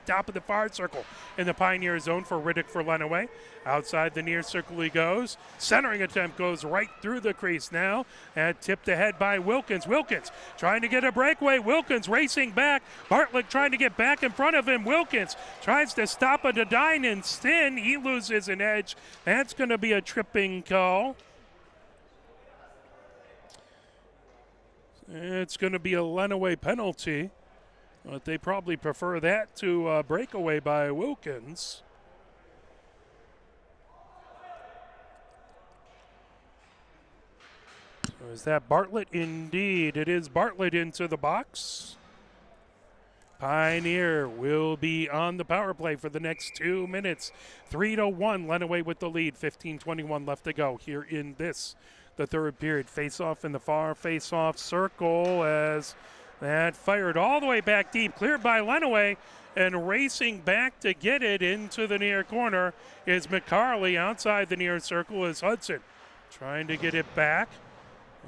Top of the far circle in the Pioneer zone for Riddick for Lenawee. Outside the near circle he goes. Centering attempt goes right through the crease now. And tipped ahead by Wilkins. Wilkins trying to get a breakaway. Wilkins racing back. Bartlett trying to get back in front of him. Wilkins tries to stop a Dedine and Stin. He loses an edge. That's going to be a tripping call. It's going to be a Lenawee penalty. But they probably prefer that to a breakaway by Wilkins. So is that Bartlett? Indeed, it is Bartlett into the box. Pioneer will be on the power play for the next 2 minutes. 3-1, Lenawee with the lead. 15:21 left to go here in the third period. Face-off in the far face-off circle as that fired all the way back deep, cleared by Lenawee, and racing back to get it into the near corner is McCarley. Outside the near circle is Hudson. Trying to get it back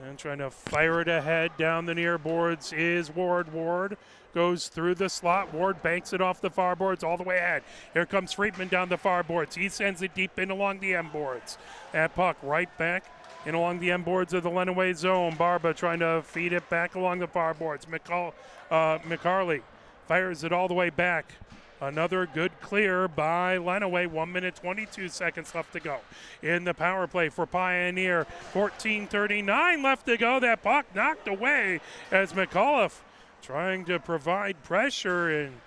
and trying to fire it ahead down the near boards is Ward. Ward goes through the slot. Ward banks it off the far boards all the way ahead. Here comes Friedman down the far boards. He sends it deep in along the M boards. That puck right back in along the end boards of the Lenawee zone. Barba trying to feed it back along the far boards. McCarley fires it all the way back. Another good clear by Lenawee. 1 minute, 22 seconds left to go in the power play for Pioneer. 14:39 left to go. That puck knocked away as McAuliffe trying to provide pressure and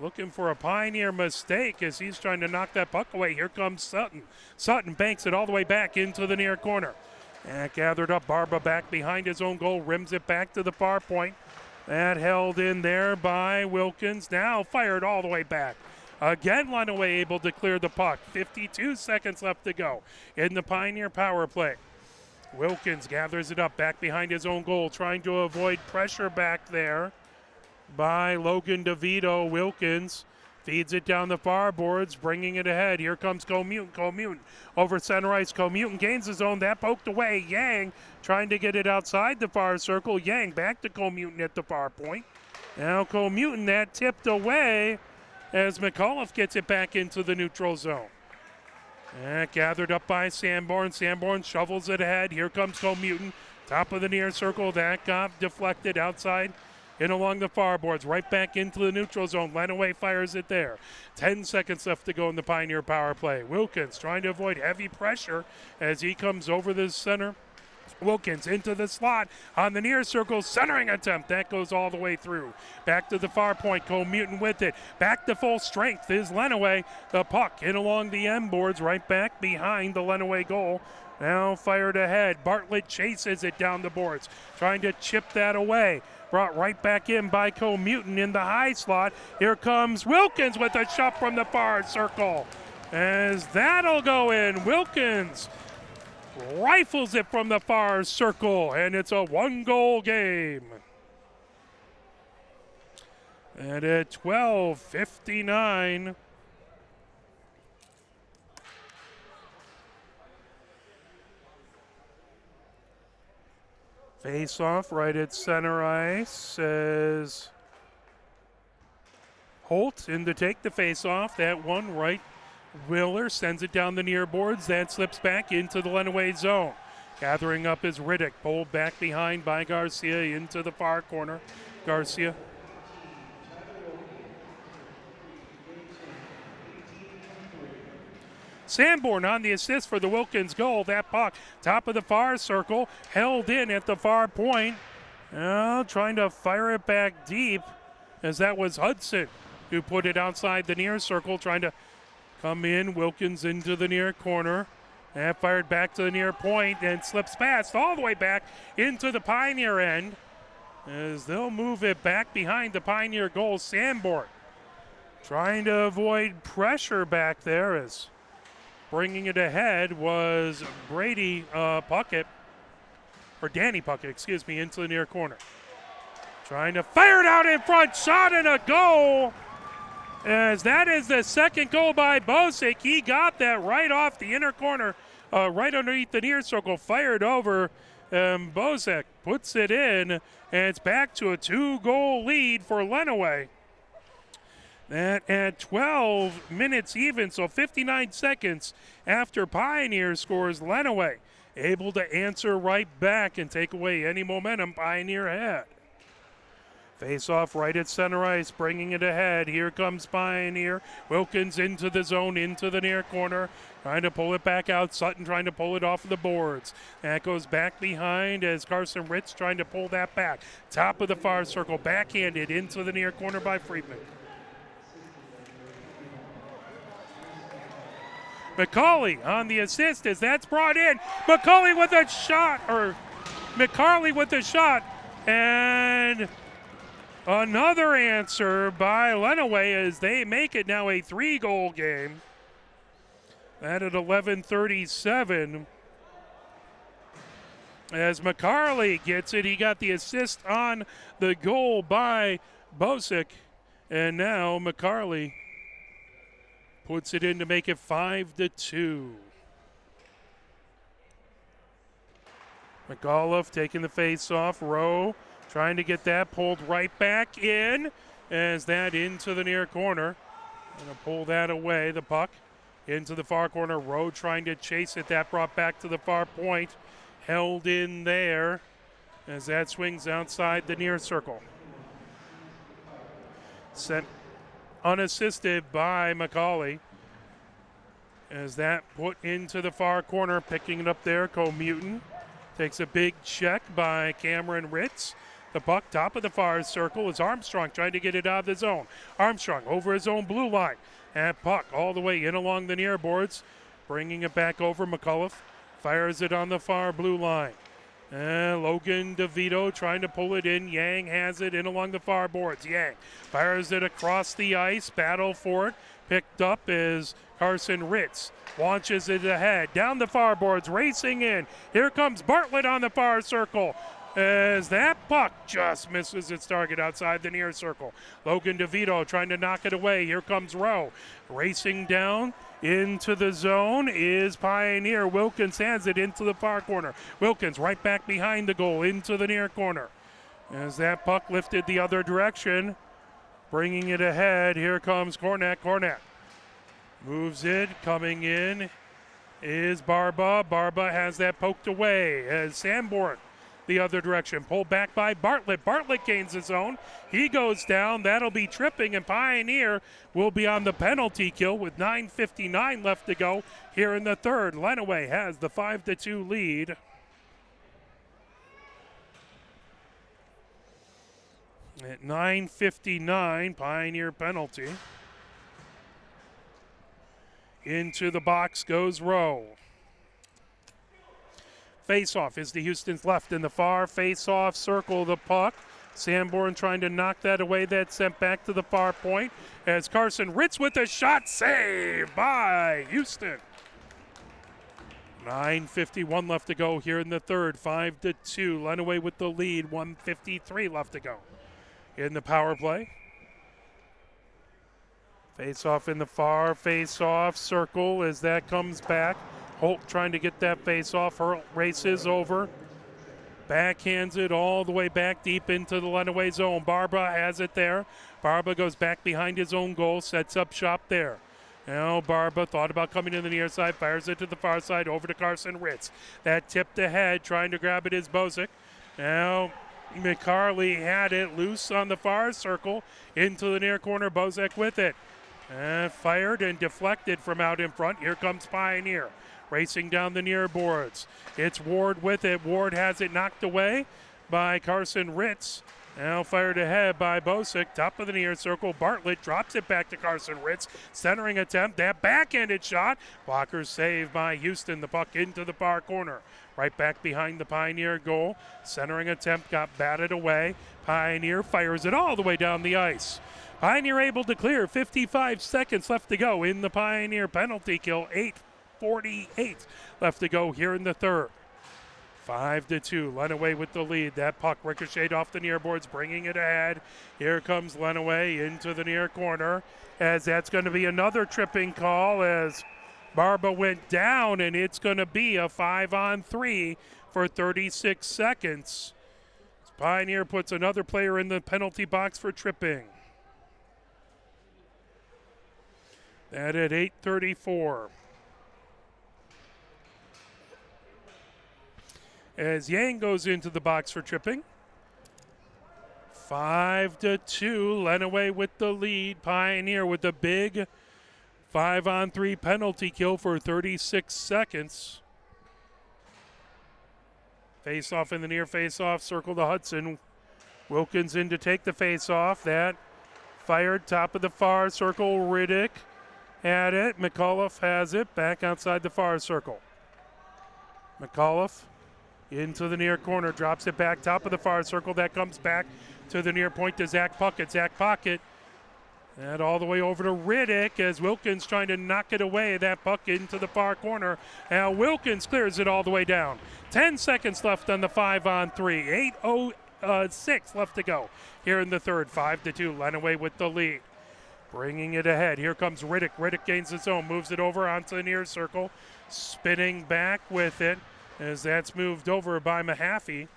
looking for a Pioneer mistake as he's trying to knock that puck away. Here comes Sutton. Sutton banks it all the way back into the near corner. And gathered up. Barba back behind his own goal. Rims it back to the far point. That held in there by Wilkins. Now fired all the way back Again, Lenawee able to clear the puck. 52 seconds left to go in the Pioneer power play. Wilkins gathers it up back behind his own goal, trying to avoid pressure back there by Logan DeVito. Wilkins feeds it down the far boards, bringing it ahead. Here comes Comuton. Comuton over center ice. Comuton gains his own. That poked away. Yang trying to get it outside the far circle. Yang back to Comuton at the far point. Now Comuton, that tipped away as McAuliffe gets it back into the neutral zone. And gathered up by Sanborn. Sanborn shovels it ahead. Here comes Comuton. Top of the near circle. That got deflected outside and along the far boards. Right back into the neutral zone. Lenawee fires it there. 10 seconds left to go in the Pioneer power play. Wilkins trying to avoid heavy pressure as he comes over the center. Wilkins into the slot on the near circle, centering attempt. That goes all the way through. Back to the far point, Comuton with it. Back to full strength is Lenawee. The puck in along the end boards, right back behind the Lenawee goal. Now fired ahead. Bartlett chases it down the boards, trying to chip that away. Brought right back in by Comuton in the high slot. Here comes Wilkins with a shot from the far circle. As that'll go in, Wilkins rifles it from the far circle, and it's a one-goal game. And at 12:59, face-off right at center ice as Holt in to take the face-off. That one right. Wheeler sends it down the near boards. That slips back into the Lenawee zone. Gathering up is Riddick. Pulled back behind by Garcia into the far corner. Garcia. Sanborn on the assist for the Wilkins goal. That puck, top of the far circle, held in at the far point. Trying to fire it back deep, as that was Hudson who put it outside the near circle, trying to come in. Wilkins into the near corner. And fired back to the near point and slips past all the way back into the Pioneer end as they'll move it back behind the Pioneer goal. Sanborn trying to avoid pressure back there, as bringing it ahead was Brady Puckett, or Danny Puckett, excuse me, into the near corner. Trying to fire it out in front, shot and a goal. As that is the second goal by Bosick. He got that right off the inner corner, right underneath the near circle, fired over. Bosick puts it in, and it's back to a 2-goal lead for Lenawee. That at 12 minutes even, so 59 seconds after Pioneer scores, Lenawee able to answer right back and take away any momentum Pioneer had. Face-off right at center ice, bringing it ahead. Here comes Pioneer. Wilkins into the zone, into the near corner. Trying to pull it back out. Sutton trying to pull it off of the boards. That goes back behind as Carson Ritz trying to pull that back. Top of the far circle, backhanded into the near corner by Friedman. McCauley on the assist as that's brought in. McCauley with a shot, and another answer by Lenawee as they make it now a 3-goal game. That at 11:37. As McCarley gets it, he got the assist on the goal by Bosick. And now McCarley puts it in to make it 5-2. McAuliffe taking the face off. Rowe trying to get that pulled right back in as that into the near corner. Going to pull that away, the puck into the far corner. Rowe trying to chase it. That brought back to the far point. Held in there as that swings outside the near circle. Sent unassisted by McCauley as that put into the far corner. Picking it up there, Comuton takes a big check by Cameron Ritz. The puck top of the far circle is Armstrong trying to get it out of the zone. Armstrong over his own blue line. And puck all the way in along the near boards. Bringing it back over. McAuliffe fires it on the far blue line. And Logan DeVito trying to pull it in. Yang has it in along the far boards. Yang fires it across the ice. Battle for it. Picked up is Carson Ritz. Launches it ahead. Down the far boards, racing in. Here comes Bartlett on the far circle. As that puck just misses its target outside the near circle. Logan DeVito trying to knock it away. Here comes Rowe. Racing down into the zone is Pioneer. Wilkins hands it into the far corner. Wilkins right back behind the goal into the near corner. As that puck lifted the other direction, bringing it ahead. Here comes Cornett. Cornett moves it. Coming in is Barba. Barba has that poked away as Sanborn the other direction. Pulled back by Bartlett. Bartlett gains his own. He goes down. That'll be tripping, and Pioneer will be on the penalty kill with 9:59 left to go here in the third. Lenawee has the 5-2 lead. At 9:59, Pioneer penalty. Into the box goes Rowe. Face-off is to Houston's left in the far face-off circle the puck. Sanborn trying to knock that away. That's sent back to the far point as Carson Ritz with a shot saved by Houston. 9:51 left to go here in the third. 5-2. Lenawee with the lead. 1:53 left to go in the power play. Face-off in the far face-off circle as that comes back. Holt trying to get that face-off. Hurl races over. Backhands it all the way back deep into the Lenawee zone. Barba has it there. Barba goes back behind his own goal, sets up shop there. Now Barba thought about coming to the near side, fires it to the far side, over to Carson Ritz. That tipped ahead, trying to grab it is Bozic. Now McCarley had it loose on the far circle, into the near corner, Bozic with it. Fired and deflected from out in front. Here comes Pioneer. Racing down the near boards. It's Ward with it. Ward has it knocked away by Carson Ritz. Now fired ahead by Bosick. Top of the near circle. Bartlett drops it back to Carson Ritz. Centering attempt. That backhanded shot. Blocker saved by Houston. The puck into the far corner. Right back behind the Pioneer goal. Centering attempt got batted away. Pioneer fires it all the way down the ice. Pioneer able to clear. 55 seconds left to go in the Pioneer penalty kill. 8:48 left to go here in the third. 5-2. Lenawee with the lead. That puck ricocheted off the near boards, bringing it ahead. Here comes Lenawee into the near corner, as that's going to be another tripping call as Barba went down, and it's going to be a 5-on-3 for 36 seconds. Pioneer puts another player in the penalty box for tripping. That at 8:34. As Yang goes into the box for tripping. 5-2. Lenawee with the lead. Pioneer with the big 5-on-3 penalty kill for 36 seconds. Face-off in the near face-off circle to Hudson. Wilkins in to take the face-off. That fired top of the far circle. Riddick had it. McAuliffe has it. Back outside the far circle. McAuliffe into the near corner. Drops it back top of the far circle. That comes back to the near point to Zach Puckett. Zach Puckett. And all the way over to Riddick as Wilkins trying to knock it away. That puck into the far corner. Now Wilkins clears it all the way down. 10 seconds left on the 5-on-3. 8:06 left to go here in the third. 5-2. Lenawee with the lead. Bringing it ahead. Here comes Riddick. Riddick gains his own. Moves it over onto the near circle. Spinning back with it as that's moved over by Mahaffey.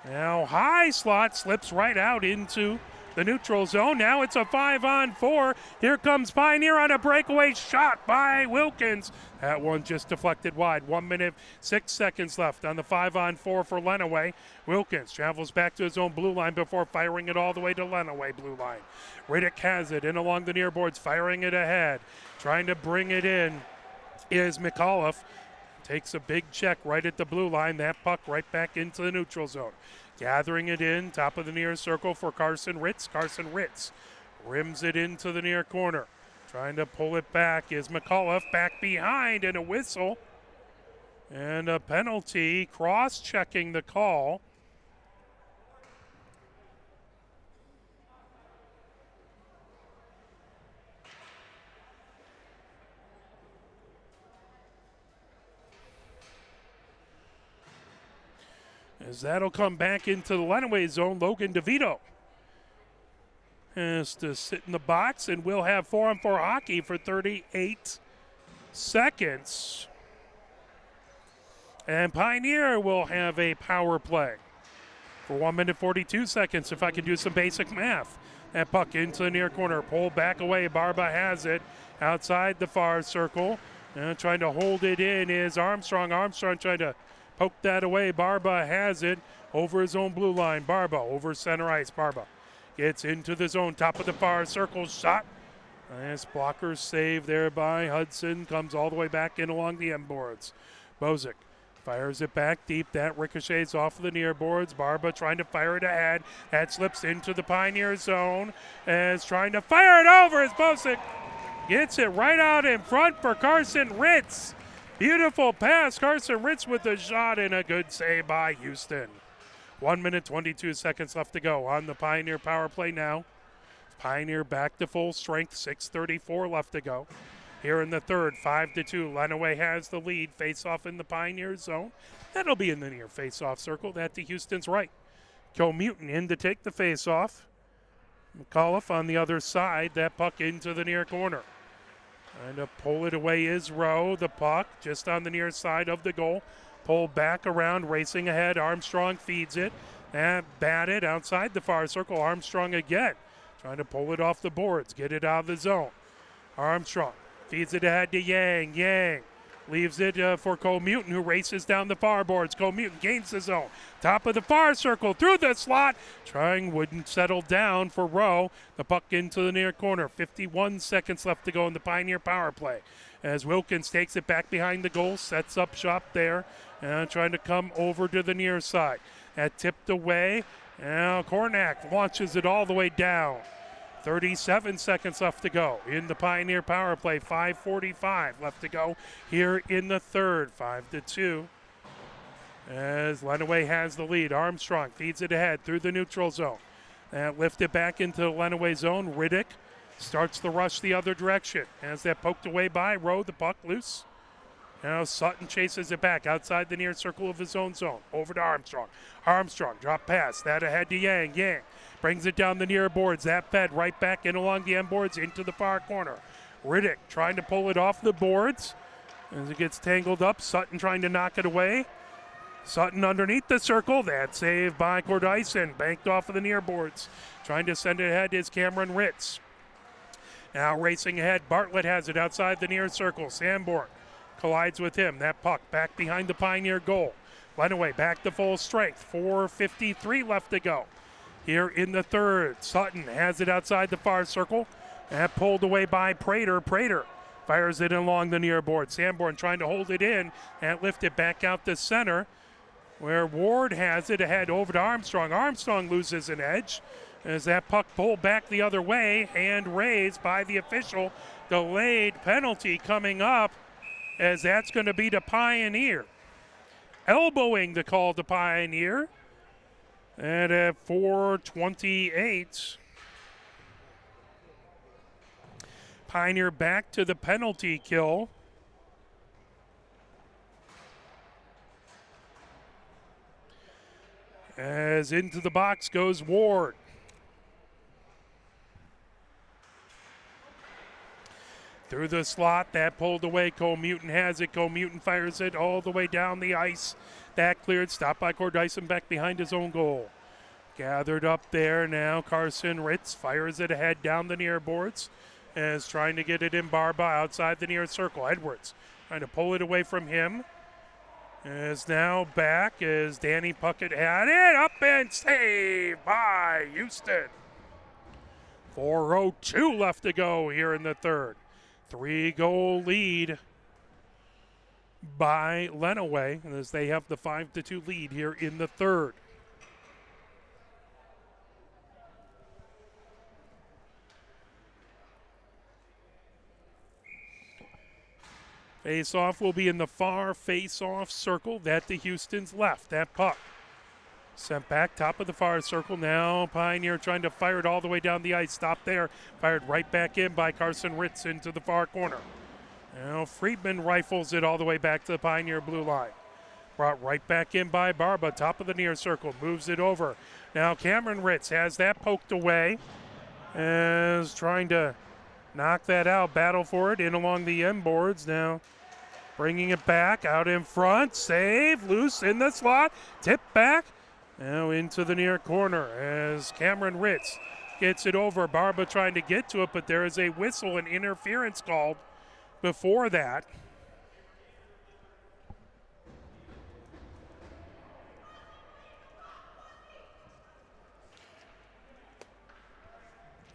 Now high slot slips right out into the neutral zone. Now it's a 5-on-4. Here comes Pioneer on a breakaway shot by Wilkins. That one just deflected wide. 1 minute, 6 seconds left on the 5-on-4 for Lenawee. Wilkins travels back to his own blue line before firing it all the way to Lenawee blue line. Riddick has it in along the near boards, firing it ahead. Trying to bring it in is McAuliffe. Takes a big check right at the blue line. That puck right back into the neutral zone. Gathering it in, top of the near circle for Carson Ritz. Carson Ritz rims it into the near corner. Trying to pull it back is McAuliffe back behind, and a whistle. And a penalty, cross-checking the call. As that'll come back into the Lenawee zone, Logan DeVito has to sit in the box, and we'll have 4-on-4 hockey for 38 seconds. And Pioneer will have a power play for 1 minute 42 seconds, if I can do some basic math. That puck into the near corner, pulled back away. Barba has it outside the far circle. And trying to hold it in is Armstrong. Armstrong trying to poke that away. Barba has it over his own blue line. Barba over center ice. Barba gets into the zone, top of the far circle, shot. Nice blocker save there by Hudson. Comes all the way back in along the end boards. Bozic fires it back deep. That ricochets off of the near boards. Barba trying to fire it ahead. That slips into the Pioneer zone. As trying to fire it over as Bozic gets it right out in front for Carson Ritz. Beautiful pass. Carson Ritz with the shot and a good save by Houston. 1 minute 22 seconds left to go on the Pioneer power play now. Pioneer back to full strength. 6:34 left to go. Here in the third, 5-2. Lenawee has the lead. Face-off in the Pioneer zone. That'll be in the near face-off circle. That to Houston's right. Kilmutin in to take the face-off. McAuliffe on the other side. That puck into the near corner. Trying to pull it away is Rowe. The puck just on the near side of the goal. Pulled back around, racing ahead. Armstrong feeds it. And batted outside the far circle. Armstrong again. Trying to pull it off the boards. Get it out of the zone. Armstrong feeds it ahead to Yang. Yang leaves it for Kilmutin, who races down the far boards. Kilmutin gains the zone. Top of the far circle, through the slot. Trying, wouldn't settle down for Rowe. The puck into the near corner. 51 seconds left to go in the Pioneer power play. As Wilkins takes it back behind the goal, sets up shop there. Trying to come over to the near side. That tipped away. Now Kornak launches it all the way down. 37 seconds left to go in the Pioneer power play. 5:45 left to go here in the third. 5-2. As Lenawee has the lead. Armstrong feeds it ahead through the neutral zone. And lifted back into the Lenawee zone. Riddick starts the rush the other direction. As that poked away by Rowe, the puck loose. Now Sutton chases it back outside the near circle of his own zone. Over to Armstrong. Armstrong drop pass. That ahead to Yang. Yang brings it down the near boards. That fed right back in along the end boards into the far corner. Riddick trying to pull it off the boards. As it gets tangled up, Sutton trying to knock it away. Sutton underneath the circle. That save by Cordyson. Banked off of the near boards. Trying to send it ahead is Cameron Ritz. Now racing ahead. Bartlett has it outside the near circle. Sanborn collides with him. That puck back behind the Pioneer goal. Lenawee back to full strength. 4:53 left to go. Here in the third, Sutton has it outside the far circle. And pulled away by Prater. Prater fires it along the near board. Sanborn trying to hold it in and lift it back out to center, where Ward has it ahead over to Armstrong. Armstrong loses an edge as that puck pulled back the other way. Hand raised by the official. Delayed penalty coming up, as that's going to be to Pioneer. Elbowing the call to Pioneer. And at 4:28, Pioneer back to the penalty kill. As into the box goes Ward. Through the slot, that pulled away. Kilmutin has it. Kilmutin fires it all the way down the ice. That cleared, stopped by Cordyson back behind his own goal. Gathered up there now. Carson Ritz fires it ahead down the near boards. As trying to get it in Barba outside the near circle. Edwards trying to pull it away from him. Is now back as Danny Puckett had it. Up and saved by Houston. 4:02 left to go here in the third. 3-goal lead by Lenawee as they have the 5-2 lead here in the third. Face-off will be in the far face-off circle. That to Houston's left. That puck sent back top of the far circle. Now Pioneer trying to fire it all the way down the ice. Stop there. Fired right back in by Carson Ritz into the far corner. Now Friedman rifles it all the way back to the Pioneer blue line. Brought right back in by Barba, top of the near circle, moves it over. Now Cameron Ritz has that poked away, is trying to knock that out, battle for it in along the end boards. Now bringing it back out in front, save, loose in the slot, tip back, now into the near corner as Cameron Ritz gets it over. Barba trying to get to it, but there is a whistle and interference called before that.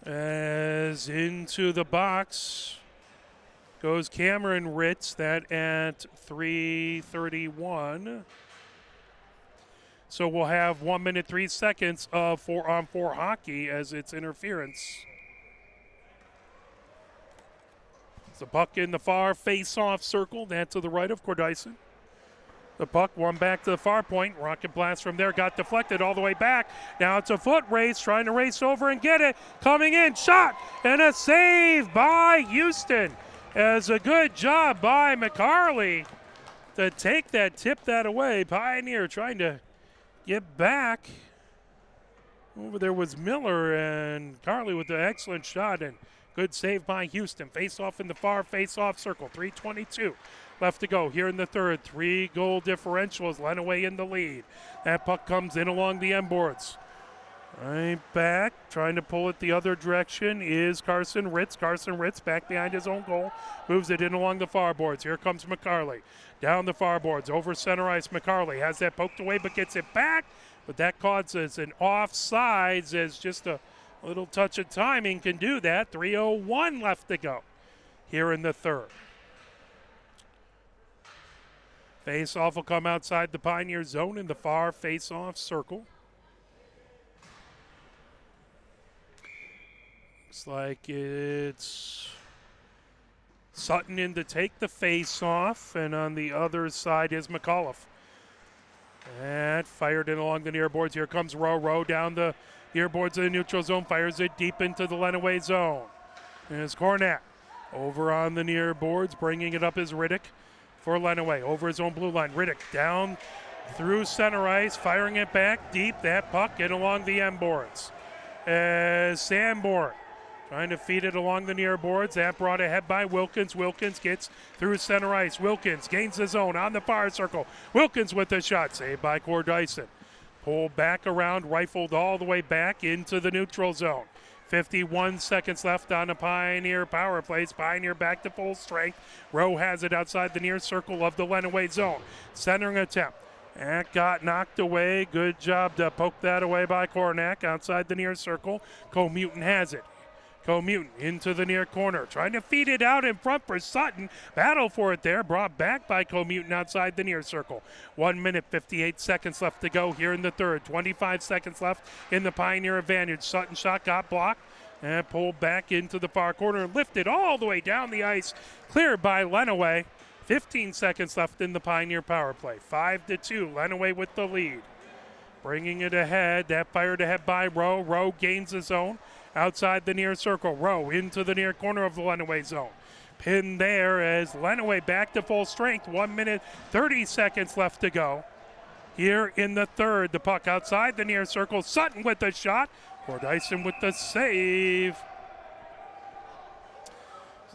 As into the box goes Cameron Ritz, that at 3:31. So we'll have 1 minute, 3 seconds of 4-on-4 hockey as it's interference. The puck in the far face-off circle, that to the right of Cordyson. The puck, one back to the far point. Rocket blast from there, got deflected all the way back. Now it's a foot race, trying to race over and get it. Coming in, shot, and a save by Houston. As a good job by McCarley to take that, tip that away. Pioneer trying to get back. Over there was Miller, and Carley with the excellent shot, and good save by Houston. Face off in the far face-off circle. 3:22 left to go here in the third. 3-goal differential as Lenawee in the lead. That puck comes in along the end boards. Right back, trying to pull it the other direction is Carson Ritz. Carson Ritz back behind his own goal. Moves it in along the far boards. Here comes McCarley. Down the far boards, over center ice. McCarley has that poked away but gets it back. But that causes an offsides as just a little touch of timing can do that. 3:01 left to go here in the third. Face-off will come outside the Pioneer zone in the far face-off circle. Looks like it's Sutton in to take the face-off, and on the other side is McAuliffe. And fired in along the near boards. Here comes Rowe down the near boards of the neutral zone, fires it deep into the Lenawee zone. There's Cornett over on the near boards, bringing it up is Riddick for Lenawee, over his own blue line. Riddick down through center ice, firing it back deep. That puck in along the end boards. As Sanborn trying to feed it along the near boards. That brought ahead by Wilkins. Wilkins gets through center ice. Wilkins gains the zone on the far circle. Wilkins with the shot, saved by Cordyson. Pulled back around, rifled all the way back into the neutral zone. 51 seconds left on the Pioneer power plays. Pioneer back to full strength. Rowe has it outside the near circle of the Lenawee zone. Centering attempt. That got knocked away. Good job to poke that away by Kornak outside the near circle. Comutin has it. Comutin into the near corner, trying to feed it out in front for Sutton. Battle for it there, brought back by Comutin outside the near circle. 1 minute, 58 seconds left to go here in the third. 25 seconds left in the Pioneer advantage. Sutton shot got blocked and pulled back into the far corner, lifted all the way down the ice, cleared by Lenawee. 15 seconds left in the Pioneer power play. 5-2, Lenawee with the lead. Bringing it ahead, that fired ahead by Rowe. Rowe gains the zone. Outside the near circle, Rowe into the near corner of the Lenawee zone. Pinned there as Lenawee back to full strength. 1 minute, 30 seconds left to go. Here in the third, the puck outside the near circle. Sutton with the shot. Cordyson with the save.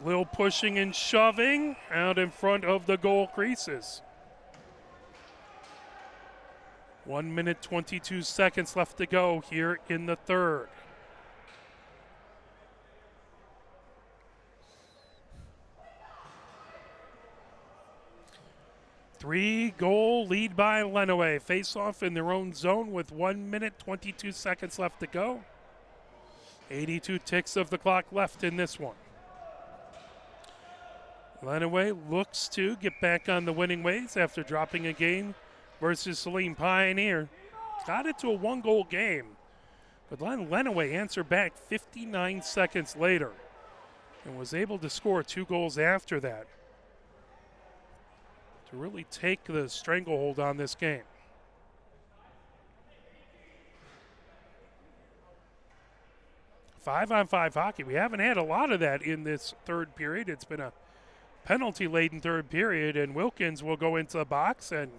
A little pushing and shoving out in front of the goal creases. 1 minute, 22 seconds left to go here in the third. Three-goal lead by Lenawee. Face-off in their own zone with 1 minute, 22 seconds left to go. 82 ticks of the clock left in this one. Lenawee looks to get back on the winning ways after dropping a game versus Saline Pioneer. Got it to a one-goal game, but Lenawee answered back 59 seconds later and was able to score 2 goals after that to really take the stranglehold on this game. Five-on-five hockey. We haven't had a lot of that in this third period. It's been a penalty-laden third period, and Wilkins will go into the box and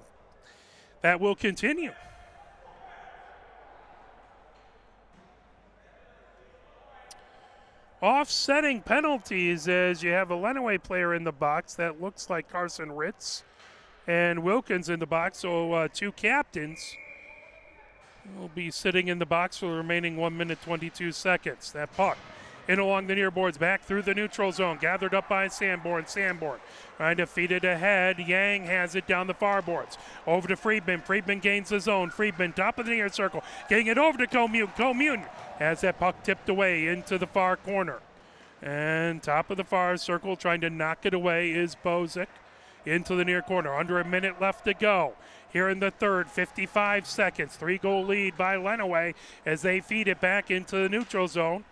that will continue. Offsetting penalties as you have a Lenawee player in the box. That looks like Carson Ritz and Wilkins in the box. So 2 captains will be sitting in the box for the remaining 1 minute 22 seconds. That puck in along the near boards, back through the neutral zone, gathered up by Sanborn. Sanborn trying to feed it ahead. Yang has it down the far boards. Over to Friedman. Friedman gains the zone. Friedman, top of the near circle, getting it over to Commune. Commune has that puck tipped away into the far corner. And top of the far circle, trying to knock it away is Bozic into the near corner. Under a minute left to go. Here in the third, 55 seconds. 3-goal lead by Lenawee as they feed it back into the neutral zone.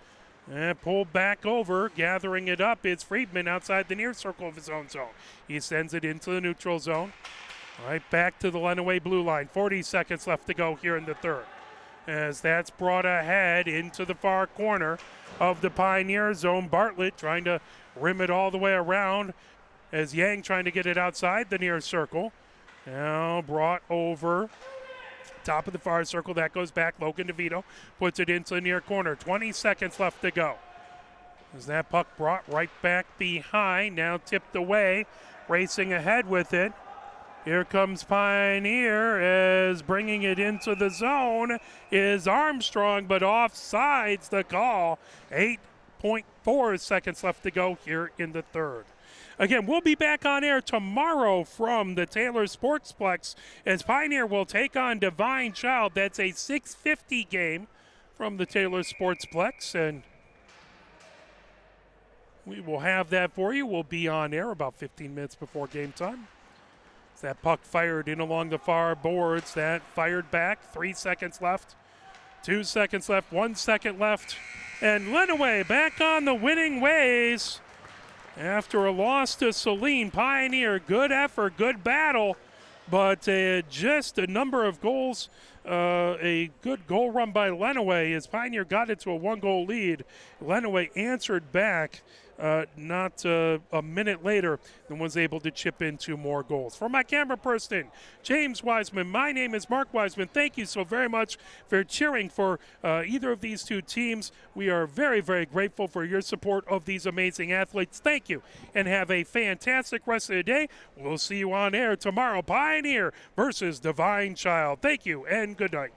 And pulled back over, gathering it up. It's Friedman outside the near circle of his own zone. He sends it into the neutral zone. Right back to the Lenawee blue line. 40 seconds left to go here in the third. As that's brought ahead into the far corner of the Pioneer zone. Bartlett trying to rim it all the way around as Yang trying to get it outside the near circle. Now brought over. Top of the far circle, that goes back. Logan DeVito puts it into the near corner. 20 seconds left to go. As that puck brought right back behind, now tipped away, racing ahead with it. Here comes Pioneer as bringing it into the zone is Armstrong, but offsides the call. 8.4 seconds left to go here in the third. Again, we'll be back on air tomorrow from the Taylor Sportsplex as Pioneer will take on Divine Child. That's a 6:50 game from the Taylor Sportsplex, and we will have that for you. We'll be on air about 15 minutes before game time. As that puck fired in along the far boards, that fired back. 3 seconds left, 2 seconds left, 1 second left, and Lenawee back on the winning ways. After a loss to Saline, Pioneer, good effort, good battle, but just a number of goals, a good goal run by Lenawee as Pioneer got it to a 1-goal lead. Lenawee answered back not a minute later and was able to chip in 2 more goals. For my camera person, James Wiseman, my name is Mark Wiseman. Thank you so very much for cheering for either of these 2 teams. We are very, very grateful for your support of these amazing athletes. Thank you, and have a fantastic rest of the day. We'll see you on air tomorrow. Pioneer versus Divine Child. Thank you, and good night.